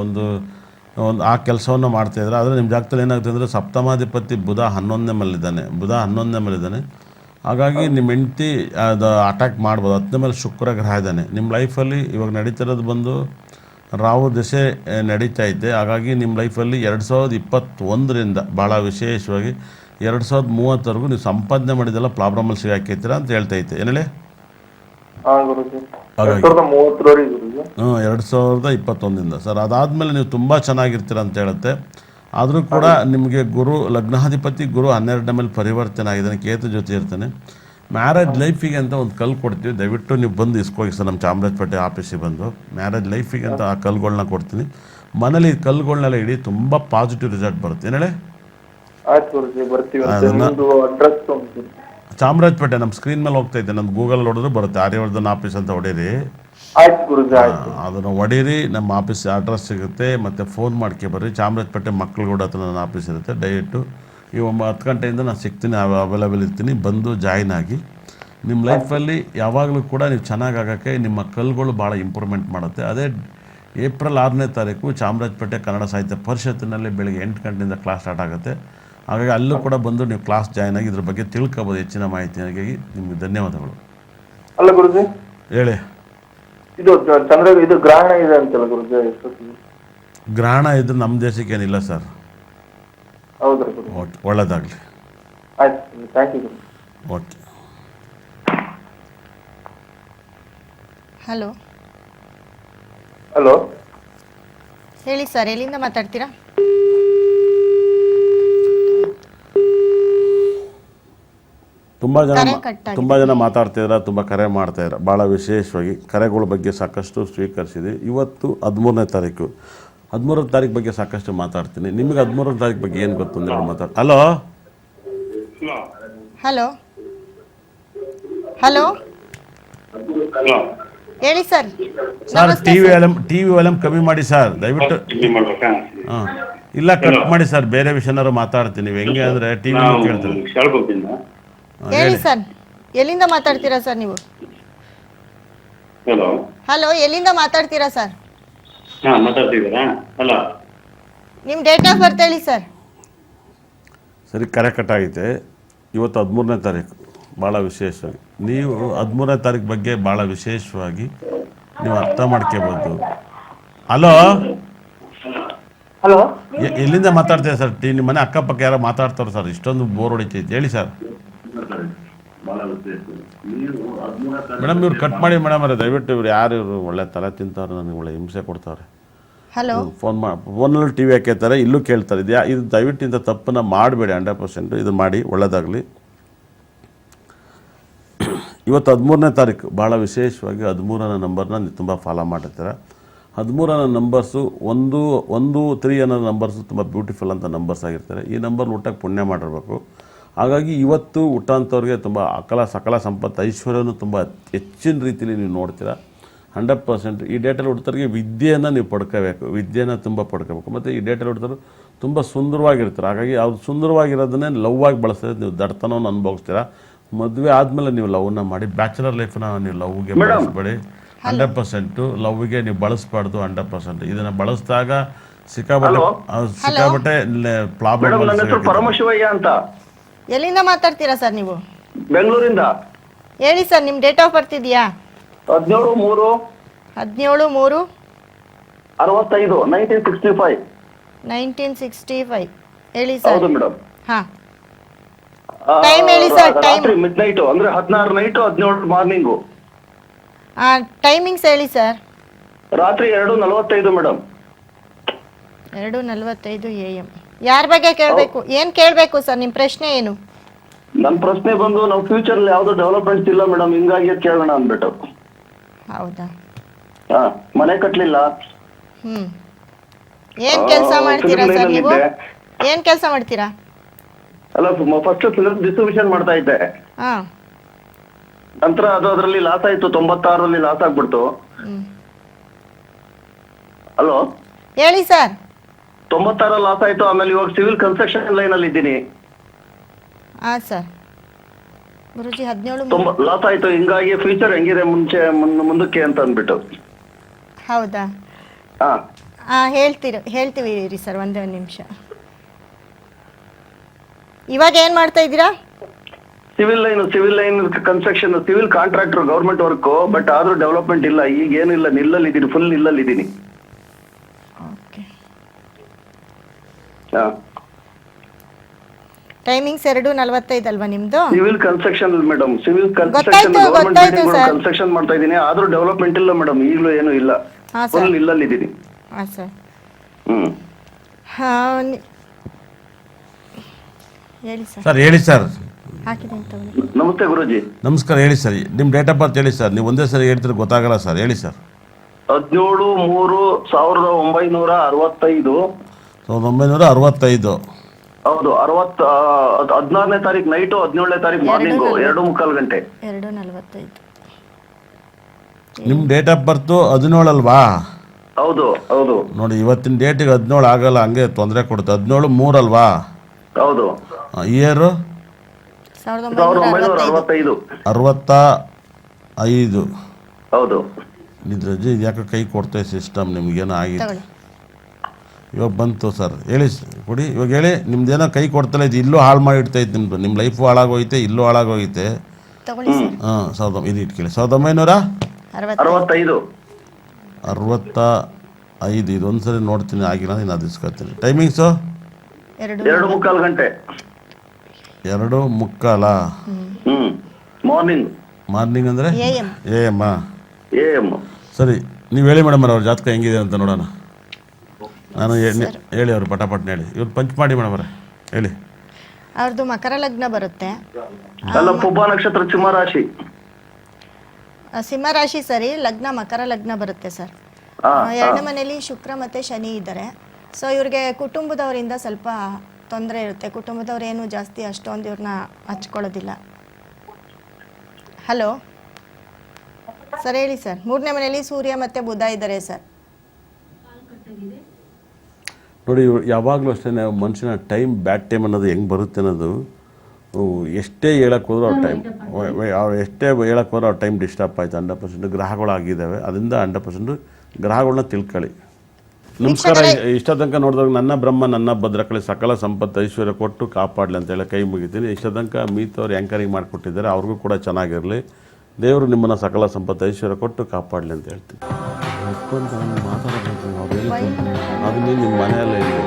ಒಂದು ಆ ಕೆಲಸವನ್ನು ಮಾಡ್ತಾಯಿದ್ರೆ, ಆದರೆ ನಿಮ್ಮ ಜಾಗದಲ್ಲಿ ಏನಾಗ್ತದೆ ಅಂದರೆ ಸಪ್ತಮಾಧಿಪತಿ ಬುಧ 11ನೇ ಮೇಲಿದ್ದಾನೆ. ಹಾಗಾಗಿ ನಿಮ್ಮ ಹೆಂಡತಿ ಅದು ಅಟ್ಯಾಕ್ ಮಾಡ್ಬೋದು. 10ನೇ ಮೇಲೆ ಶುಕ್ರ ಗ್ರಹ ಇದ್ದಾನೆ. ನಿಮ್ಮ ಲೈಫಲ್ಲಿ ಇವಾಗ ನಡೀತಿರೋದು ಬಂದು ರಾಹು ದಶೆ ನಡೀತಾ ಐತೆ. ಹಾಗಾಗಿ ನಿಮ್ಮ ಲೈಫಲ್ಲಿ 2021ರಿಂದ ಭಾಳ ವಿಶೇಷವಾಗಿ 2030ವರೆಗೂ ನೀವು ಸಂಪಾದನೆ ಮಾಡಿದೆಲ್ಲ ಪ್ರಾಬ್ಲಮಲ್ಲಿ ಸಿಗಾಕೈತೀರಾ ಅಂತ ಹೇಳ್ತೈತೆ. ಏನು ಹೇಳಿ? ಹಾಂ ಗುರುಜಿ. ಹಾಗಾಗಿ 2030 ಗುರುಜಿ. 2021ರಿಂದ ಸರ್. ಅದಾದಮೇಲೆ ನೀವು ತುಂಬ ಚೆನ್ನಾಗಿರ್ತೀರ ಅಂತ ಹೇಳುತ್ತೆ. ಆದರೂ ಕೂಡ ನಿಮಗೆ ಗುರು ಲಗ್ನಾಧಿಪತಿ ಗುರು 12ನೇ ಮೇಲೆ ಪರಿವರ್ತನೆ ಆಗಿದ್ದಾನೆ, ಕೇತು ಜೊತೆ ಇರ್ತಾನೆ. ಮ್ಯಾರೇಜ್ ಲೈಫಿಗೆ ಅಂತ ಒಂದು ಕಲ್ಲು ಕೊಡ್ತೀವಿ, ದಯವಿಟ್ಟು ನೀವು ಬಂದು ಇಸ್ಕೋಗಿ ಸರ್ ನಮ್ಮ ಚಾಮರಾಜಪೇಟೆ ಆಫೀಸಿಗೆ ಬಂದು. ಮ್ಯಾರೇಜ್ ಲೈಫಿಗೆ ಅಂತ ಆ ಕಲ್ಲುಗಳನ್ನ ಕೊಡ್ತೀನಿ. ಮನೇಲಿ ಈ ಕಲ್ಲುಗಳನ್ನೆಲ್ಲ ಇಡಿ, ತುಂಬ ಪಾಸಿಟಿವ್ ರಿಸಲ್ಟ್ ಬರುತ್ತೆ. ಏನು ಹೇಳಿ? ಆಯ್ತು ಗುರುಜಿ, ಬರ್ತೀವಿ. ಅಡ್ರೆಸ್ ಚಾಮರಾಜಪೇಟೆ ನಮ್ಮ ಸ್ಕ್ರೀನ್ ಮೇಲೆ ಹೋಗ್ತೈತೆ, ನಮ್ಮ ಗೂಗಲ್ ಹೊಡೆದ್ರು ಬರುತ್ತೆ. ಆರ್ಯವರ್ಧನ್ ಆಫೀಸ್ ಅಂತ ಹೊಡೀರಿ. ಆಯ್ತು ಗುರುಜಿ, ಆಯ್ತು. ಅದನ್ನು ಹೊಡೀರಿ, ನಮ್ಮ ಆಫೀಸ್ ಅಡ್ರೆಸ್ ಸಿಗುತ್ತೆ. ಮತ್ತು ಫೋನ್ ಮಾಡ್ಕೆ ಬರ್ರಿ. ಚಾಮರಾಜಪೇಟೆ ಮಕ್ಕಳುಗೂಡ ಹತ್ರ ನನ್ನ ಆಫೀಸ್ ಇರುತ್ತೆ. ಡೈರೆಕ್ಟು ಈ 10 ಗಂಟೆಯಿಂದ ನಾನು ಸಿಗ್ತೀನಿ, ಅವೈಲೇಬಲ್ ಇರ್ತೀನಿ. ಬಂದು ಜಾಯ್ನ್ ಆಗಿ. ನಿಮ್ಮ ಲೈಫಲ್ಲಿ ಯಾವಾಗಲೂ ಕೂಡ ನೀವು ಚೆನ್ನಾಗಾಗೋಕ್ಕೆ ನಿಮ್ಮ ಕಲ್ಲುಗಳು ಭಾಳ ಇಂಪ್ರೂವ್ಮೆಂಟ್ ಮಾಡುತ್ತೆ. ಅದೇ ಏಪ್ರಿಲ್ 6ನೇ ತಾರೀಕು ಚಾಮರಾಜಪೇಟೆ ಕನ್ನಡ ಸಾಹಿತ್ಯ ಪರಿಷತ್ತಿನಲ್ಲಿ ಬೆಳಗ್ಗೆ 8 ಗಂಟೆಯಿಂದ ಕ್ಲಾಸ್ ಸ್ಟಾರ್ಟ್ ಆಗುತ್ತೆ. ಹಾಗಾಗಿ ಅಲ್ಲೂ ಕೂಡ ಬಂದು ನೀವು ಕ್ಲಾಸ್ ಜಾಯ್ನ್ ಆಗಿ ಇದ್ರ ಬಗ್ಗೆ ತಿಳ್ಕೊಬೋದು ಹೆಚ್ಚಿನ ಮಾಹಿತಿಯಾಗಿ. ನಿಮಗೆ ಧನ್ಯವಾದಗಳು. ಅಲ್ಲ ಗುರುಜಿ, ಹೇಳಿ. ಇದು ಇದು ಗ್ರಹಣ ಇದೆ ಅಂತಲ್ಲ ಗುರುಜಿ? ಗ್ರಹಣ ಇದ್ರೆ ನಮ್ಮ ದೇಶಕ್ಕೇನಿಲ್ಲ ಸರ್. ಹೌದ್ರಿ ಗುರುಜಿ? ಓಕೆ, ಒಳ್ಳೆಯದಾಗಲಿ. ಆಯ್ತು, thank you guruji. Okay. Hello. Hello, ಹೇಳಿ ಸರ್, ಎಲ್ಲಿಂದ ಮಾತಾಡ್ತೀರಾ? ತುಂಬ ಜನ ಮಾತಾಡ್ತಿದ್ರ, ತುಂಬ ಕರೆ ಮಾಡ್ತಾಯಿದ್ರು. ಭಾಳ ವಿಶೇಷವಾಗಿ ಕರೆಗಳ ಬಗ್ಗೆ ಸಾಕಷ್ಟು ಸ್ವೀಕರಿಸಿದ್ವಿ. ಇವತ್ತು 13ನೇ ತಾರೀಕು. 13ನೇ ತಾರೀಕು ಬಗ್ಗೆ ಸಾಕಷ್ಟು ಮಾತಾಡ್ತೀನಿ. ನಿಮಗೆ 13ನೇ ತಾರೀಕು ಬಗ್ಗೆ ಏನು ಗೊತ್ತು ಅಂದರೆ ಮಾತಾಡಿ. ಹಲೋ ಹಲೋ ಹಲೋ ಹೇಳಿ sir. Sir, TV volume ಕಮ್ಮಿ ಮಾಡಿ ಸರ್ ದಯವಿಟ್ಟು. ಹಾಂ, ಇಲ್ಲ ಕಟ್ ಮಾಡಿ ಸರ್, ಬೇರೆ ವಿಷಯನಾರು ಮಾತಾಡ್ತೀನಿ. ನೀವು ಹೆಂಗೆ ಅಂದರೆ ಟಿ ವಿ ಕೇಳ್ತೀರಿ. ಹೇಳಿ ಸರ್, ಎಲ್ಲಿಂದ ಮಾತಾಡ್ತೀರಾ ಸರ್ ನೀವು? ಹಲೋ, ಎಲ್ಲಿಂದ ಮಾತಾಡ್ತೀರಾ ಸರ್? ನಿಮ್ಮ ಡೇಟ್ ಆಫ್ ಬರ್ತ್ ಹೇಳಿ ಸರ್. ಸರಿ, ಕರೆ ಕಟ್ಟಾಗೈತೆ. ಇವತ್ತು 13ನೇ ತಾರೀಕು ಭಾಳ ವಿಶೇಷವಾಗಿ ನೀವು 13ನೇ ತಾರೀಕು ಬಗ್ಗೆ ಭಾಳ ವಿಶೇಷವಾಗಿ ನೀವು ಅರ್ಥ ಮಾಡ್ಕೋಬೋದು. ಹಲೋ ಹಲೋ, ಎಲ್ಲಿಂದ ಮಾತಾಡ್ತೀರಾ ಸರ್? ನಿಮ್ಮ ಮನೆ ಅಕ್ಕಪಕ್ಕ ಯಾರೋ ಮಾತಾಡ್ತಾರೆ ಸರ್, ಇಷ್ಟೊಂದು ಬೋರ್ ಹೊಡಿತೈತೆ. ಹೇಳಿ ಸರ್. ಮೇಡಮ್, ಇವ್ರು ಕಟ್ ಮಾಡಿ ಮೇಡಮ್. ದಯವಿಟ್ಟು ಇವ್ರು ಯಾರು ಇವರು ಒಳ್ಳೆ ತಲೆ ತಿಂತಾರೆ, ನನಗೆ ಒಳ್ಳೆ ಹಿಂಸೆ ಕೊಡ್ತಾರೆ. ಹಲೋ, ಫೋನಲ್ಲಿ ಟಿ ವಿ ಹಾಕೈತಾರೆ, ಇಲ್ಲೂ ಕೇಳ್ತಾರೆ. ಇದು ದಯವಿಟ್ಟು ಇಂಥ ತಪ್ಪನ್ನು ಮಾಡಬೇಡಿ. 100% ಇದು ಮಾಡಿ, ಒಳ್ಳೆಯದಾಗಲಿ. ಇವತ್ತು 13ನೇ ತಾರೀಕು ಭಾಳ ವಿಶೇಷವಾಗಿ 13ನೇ ನಂಬರ್ನ ನೀವು ತುಂಬ ಫಾಲೋ ಮಾಡಿರ್ತೀರ. 13ನೇ ನಂಬರ್ಸು 1-3 ಅನ್ನೋ ನಂಬರ್ಸು ತುಂಬ ಬ್ಯೂಟಿಫುಲ್ ಅಂತ ನಂಬರ್ಸ್ ಆಗಿರ್ತಾರೆ. ಈ ನಂಬರ್ ಹುಟ್ಟಕ್ಕೆ ಪುಣ್ಯ ಮಾಡಿರ್ಬೇಕು. ಹಾಗಾಗಿ ಇವತ್ತು ಹುಟ್ಟಂಥವ್ರಿಗೆ ತುಂಬ ಸಕಲ ಸಂಪತ್ತು ಐಶ್ವರ್ಯನೂ ತುಂಬ ಹೆಚ್ಚಿನ ರೀತಿಯಲ್ಲಿ ನೀವು ನೋಡ್ತೀರ. 100% ಈ ಡೇಟಲ್ಲಿ ಹುಡ್ತವ್ರಿಗೆ ವಿದ್ಯೆಯನ್ನು ನೀವು ವಿದ್ಯೆನ ತುಂಬ ಪಡ್ಕೋಬೇಕು. ಮತ್ತು ಈ ಡೇಟಲ್ಲಿ ಹುಡ್ತರು ತುಂಬ ಸುಂದರವಾಗಿರ್ತಾರೆ. ಹಾಗಾಗಿ ಅವ್ರು ಸುಂದರವಾಗಿರೋದನ್ನೇ ಲವ್ ಆಗಿ ಬಳಸಿದ್ರೆ ನೀವು ದಡ್ತನವನ್ನು ಅನುಭವಿಸ್ತೀರ. ಮದುವೆ ಆದಮೇಲೆ ನೀವು ಲವ್ನ ಮಾಡಿ, ಬ್ಯಾಚುಲರ್ ಲೈಫ್ನ ನೀವು ಲವ್ಗೆ ಬಳಸಬೇಡಿ. 100% ಲವ್ಗೆ ನೀವು ಬಳಸಬಾರ್ದು. 100% ಇದನ್ನು ಬಳಸಿದಾಗ ಸಿಕ್ಕಾಬಟ್ಟೆ ಪ್ರಾಬ್ಲಮ್. ಪರಮಶಿವಯ್ಯ ಅಂತ. ಎಲ್ಲಿಂದ ಮಾತಾಡ್ತೀರಾ ಸರ್ ನೀವು? ಬೆಂಗಳೂರಿಂದ. ಹೇಳಿ ಸರ್, ನಿಮ್ಮ ಡೇಟ್ ಆಫ್ ಬರ್ತ್ ಇದೆಯಾ? 17/3/65 1965. ಹೇಳಿ ಸರ್. ಹೌದು ಮೇಡಮ್. ಹಾಂ, ಟೈಮ್ ಹೇಳಿ ಸರ್. ಟೈಮ್ ಮಿಡ್ ನೈಟ್ ಅಂದ್ರೆ 16 ನೈಟ್ 17 ಮಾರ್ನಿಂಗು. ಟೈಮಿಂಗ್ಸ್ ಹೇಳಿ ಸರ್. ರಾತ್ರಿ 2:45 ಮೇಡಮ್. 2:45 AM. ಯಾರ ಬಗ್ಗೆ ಕೇಳಬೇಕು? ಏನು ಕೇಳಬೇಕು ಸರ್? ನಿಮ್ಮ ಪ್ರಶ್ನೆ ಏನು? ನನ್ನ ಪ್ರಶ್ನೆ ಬಂದು ನಾವು ಫ್ಯೂಚರ್ ಯಾವ್ದು ಡೆವಲಪ್ಮೆಂಟ್ಸ್ ಇಲ್ಲ ಮೇಡಮ್, ಹಿಂಗಾಗಿ ಕೇಳೋಣ ಅಂದ್ಬಿಟ್ಟು. ಹೌದಾ? ಹಾ, ಮನೆ ಕಟ್ಲಿಲ್ಲ. ಏನ್ ಕೆಲಸ ಮಾಡ್ತೀರಾ civil ಸರ್ line ನೀವು? ಅಲ್ಲಿದ್ದೆ. ಏನ್ ಕೆಲಸ ಮಾಡ್ತೀರಾ? ಅಲ್ಲ, ಫಸ್ಟ್ ಫಿಲ್ಮ್ ಡಿಸ್ಟ್ರಿಬ್ಯೂಷನ್ ಮಾಡ್ತಾ ಇದ್ದೆ. ಹಾ. ನಂತರ ಅದು ಅದರಲ್ಲಿ ಲಾಸ್ ಆಯ್ತು, 96ರಲ್ಲಿ ಲಾಸ್ ಆಗ್ಬಿಡ್ತು. ಹಲೋ, ಹೇಳಿ ಸರ್. 96 ಲಾಸ್ ಆಯ್ತು. ಆಮೇಲೆ ಇವಾಗ ಸಿವಿಲ್ ಕನ್ಸ್ಟ್ರಕ್ಷನ್ ಲೈನ್ ಅಲ್ಲಿ ಇದ್ದೀನಿ. ಹಾ ಸರ್. ಗುರುಜಿ 17 ಲಾಸ್ ಆಯ್ತು, ಹಿಂಗಾಗಿ ಫ್ಯೂಚರ್ ಹೆಂಗಿದೆ ಮುಂದಕ್ಕೆ ಅಂತ ಅಂದ್ಬಿಟ್ಟು. ಹೌದಾ? ಹಾ, ಹೇಳ್ತೀವಿ ರೀ ಸರ್, ಒಂದೇ ಒಂದು ನಿಮಿಷ. ಇವಾಗ ಏನ್ ಮಾಡ್ತಾ ಇದ್ದೀರಾ? Civil line construction, civil contractor, government work. But ಆದ್ರೂ ಡೆವಲಪ್ಮೆಂಟ್ ಇಲ್ಲ. ಈಗ ಏನಿಲ್ಲ, ನಿಲ್ಲಲ್ಲಿದ್ದೀನಿ, ಫುಲ್ ನಿಲ್ಲಲ್ಲಿದ್ದೀನಿ. ಓಕೆ. ಹಾ, ಟೈಮಿಂಗ್ಸ್ 2:45 ಅಲ್ವಾ ನಿಮ್ದು? ಸಿವಿಲ್ ಕನ್ಸ್ಟ್ರಕ್ಷನ್ ಮೇಡಮ್, ಸಿವಿಲ್ ಗೊತ್ತಾಯ್ತು, ಕನ್ಸ್ಟ್ರಕ್ಷನ್ ಗೌರ್ಮೆಂಟ್ ಗೊತ್ತಾಯ್ತು ಬಿಲ್ಡಿಂಗ್ ಸರ್. ಕನ್ಸ್ಟ್ರಕ್ಷನ್ ಮಾಡ್ತಾ ಇದ್ದೀನಿ. ಆದ್ರೂ ಡೆವಲಪ್ಮೆಂಟ್ ಇಲ್ಲ ಮೇಡಮ್, ಈಗಲೂ ಏನು ಇಲ್ಲ, ಹಾ ಫುಲ್ ಸರ್. ನಿಲ್ಲಲ್ಲಿದ್ದೀನಿ. ಹಾ ಸರ್. ಹ್ಮ್ ಹೇಳಿ ಸರ್. ಸರ್ ಹೇಳಿ ಸರ್. ಹಾಕಿದ್ದೀನಿ ತಗೊಳ್ಳಿ. ನಮಸ್ತೆ ಗುರುಜಿ. ನಮಸ್ಕಾರ, ಹೇಳಿ ಸರ್. ನಿಮ್ಮ ಡೇಟ್ ಆಫ್ ಬರ್ತ್ ಹೇಳಿ ಸರ್. ನೀವು ಒಂದೇ ಸರಿ ಹೇಳ್ತಿದ್ರೆ ಗೊತ್ತಾಗಲ್ಲ ಸರ್, ಹೇಳಿ ಸರ್. 17/3/1965. 1965. ಹೌದು, 16ನೇ ತಾರೀಕು ನೈಟು, 17ನೇ ತಾರೀಕು ಮಾರ್ನಿಂಗು, 2:45 ಗಂಟೆ. 2:45. ನಿಮ್ಮ ಡೇಟ್ ಆಫ್ ಬರ್ತು 17 ಅಲ್ವಾ? ಹೌದು ಹೌದು. ನೋಡಿ, ಇವತ್ತಿನ ಡೇಟಿಗೆ 17 ಆಗಲ್ಲ, ಹಂಗೆ ತೊಂದರೆ ಕೊಡುತ್ತೆ. 17/3 ಅಲ್ವಾ? ಹೌದು. ಇಯರು 1965. 65. ಹೌದು. ನಿದ್ರಜ್ಜಿ, ಇದು ಯಾಕೆ ಕೈ ಕೊಡ್ತಾ ಸಿಸ್ಟಮ್? ನಿಮ್ಗೇನೋ ಆಗಿದೆ. ತಗೊಳ್ಳಿ. ಇವಾಗ ಬಂತು ಸರ್, ಹೇಳಿ ಕೊಡಿ. ಇವಾಗ ಹೇಳಿ, ನಿಮ್ದೇನೋ ಕೈ ಕೊಡ್ತಲ್ಲ, ಇದು ಇಲ್ಲೂ ಹಾಳು ಮಾಡಿ ಇಡ್ತಾ ಇತ್ತು. ನಿಮ್ಮದು ನಿಮ್ಮ ಲೈಫು ಹಾಳಾಗೋಯ್ತೆ, ಇಲ್ಲೂ ಹಾಳಾಗೋಯ್ತೆ. ತಗೊಳ್ಳಿ ಸರ್. ಹಾಂ, ಇದು ಇಟ್ಕೊಳ್ಳಿ. 1965. 65. ಇದೊಂದು ಸರಿ ನೋಡ್ತೀನಿ, ಆಗಿಲ್ಲ ನೀನು ಅದಿಸ್ಕೊತೀನಿ. ಟೈಮಿಂಗ್ಸು 2:45 ಗಂಟೆ. 2:45. ಮಾರ್ನಿಂಗ್. ಮಾರ್ನಿಂಗ್ ಅಂದರೆ AM. AM. AM. ಸರಿ, ನೀವು ಹೇಳಿ ಮೇಡಮ್ ಅವ್ರ ಜಾತಕ ಹೆಂಗಿದೆ ಅಂತ ನೋಡೋಣ. ನಾನು ಹೇಳಿ ಅವ್ರು ಪಟಾಪಟ್ನ ಹೇಳಿ. ಇವತ್ತು ಪಂಚ್ ಮಾಡಿ ಮೇಡಮ್ ಅವರೇ, ಹೇಳಿ. ಅವ್ರದ್ದು ಮಕರ ಲಗ್ನ ಬರುತ್ತೆ. ಅಲ್ಲ, ಪುಬ್ಬ ನಕ್ಷತ್ರ, ಸಿಂಹರಾಶಿ. ಸಿಂಹರಾಶಿ ಸರಿ, ಲಗ್ನ ಮಕರ ಲಗ್ನ ಬರುತ್ತೆ ಸರ್. ಎರಡನೇ ಮನೆಯಲ್ಲಿ ಶುಕ್ರ ಮತ್ತು ಶನಿ ಇದ್ದಾರೆ. ಸೊ ಇವ್ರಿಗೆ ಕುಟುಂಬದವರಿಂದ ಸ್ವಲ್ಪ ತೊಂದರೆ ಇರುತ್ತೆ. ಕುಟುಂಬದವ್ರು ಏನು ಜಾಸ್ತಿ ಅಷ್ಟೊಂದು ಇವ್ರನ್ನ ಹಚ್ಕೊಳ್ಳೋದಿಲ್ಲ. ಹಲೋ ಸರ್, ಹೇಳಿ ಸರ್. 3ನೇ ಮನೆಯಲ್ಲಿ ಸೂರ್ಯ ಮತ್ತು ಬುಧ ಇದ್ದಾರೆ ಸರ್. ನೋಡಿ, ಯಾವಾಗಲೂ ಅಷ್ಟೇ ಮನುಷ್ಯನ ಟೈಮ್, ಬ್ಯಾಡ್ ಟೈಮ್ ಅನ್ನೋದು ಹೆಂಗೆ ಬರುತ್ತೆ ಅನ್ನೋದು, ಎಷ್ಟೇ ಹೇಳಕ್ಕೆ ಹೋದ್ರು ಅವ್ರ ಟೈಮ್, ಎಷ್ಟೇ ಹೇಳಕ್ಕೆ ಹೋದ್ರೆ ಅವ್ರ ಟೈಮ್ ಡಿಸ್ಟರ್ಬ್ ಆಯಿತು. 100% ಗ್ರಹಗಳಾಗಿದ್ದಾವೆ. ಅದರಿಂದ 100% ಗ್ರಹಗಳನ್ನ ತಿಳ್ಕೊಳ್ಳಿ. ನಮಸ್ಕಾರ. ಇಷ್ಟ ತನಕ ನೋಡಿದಾಗ ನನ್ನ ಬ್ರಹ್ಮ ನನ್ನ ಭದ್ರಕಳಿ ಸಕಲ ಸಂಪತ್ತು ಐಶ್ವರ್ಯ ಕೊಟ್ಟು ಕಾಪಾಡಲಿ ಅಂತೇಳಿ ಕೈ ಮುಗಿತೀನಿ. ಇಷ್ಟ ತನಕ ಮೀತವ್ರು ಆ್ಯಂಕರಿಂಗ್ ಮಾಡಿಕೊಟ್ಟಿದ್ದಾರೆ, ಅವ್ರಿಗೂ ಕೂಡ ಚೆನ್ನಾಗಿರಲಿ. ದೇವರು ನಿಮ್ಮನ್ನು ಸಕಲ ಸಂಪತ್ತು ಐಶ್ವರ್ಯ ಕೊಟ್ಟು ಕಾಪಾಡಲಿ ಅಂತ ಹೇಳ್ತೀನಿ. ಮಾತಾಡಬೇಕು, ಅದು ನಿಮ್ಮ ಮನೆಯಲ್ಲೇ ಇದೆ.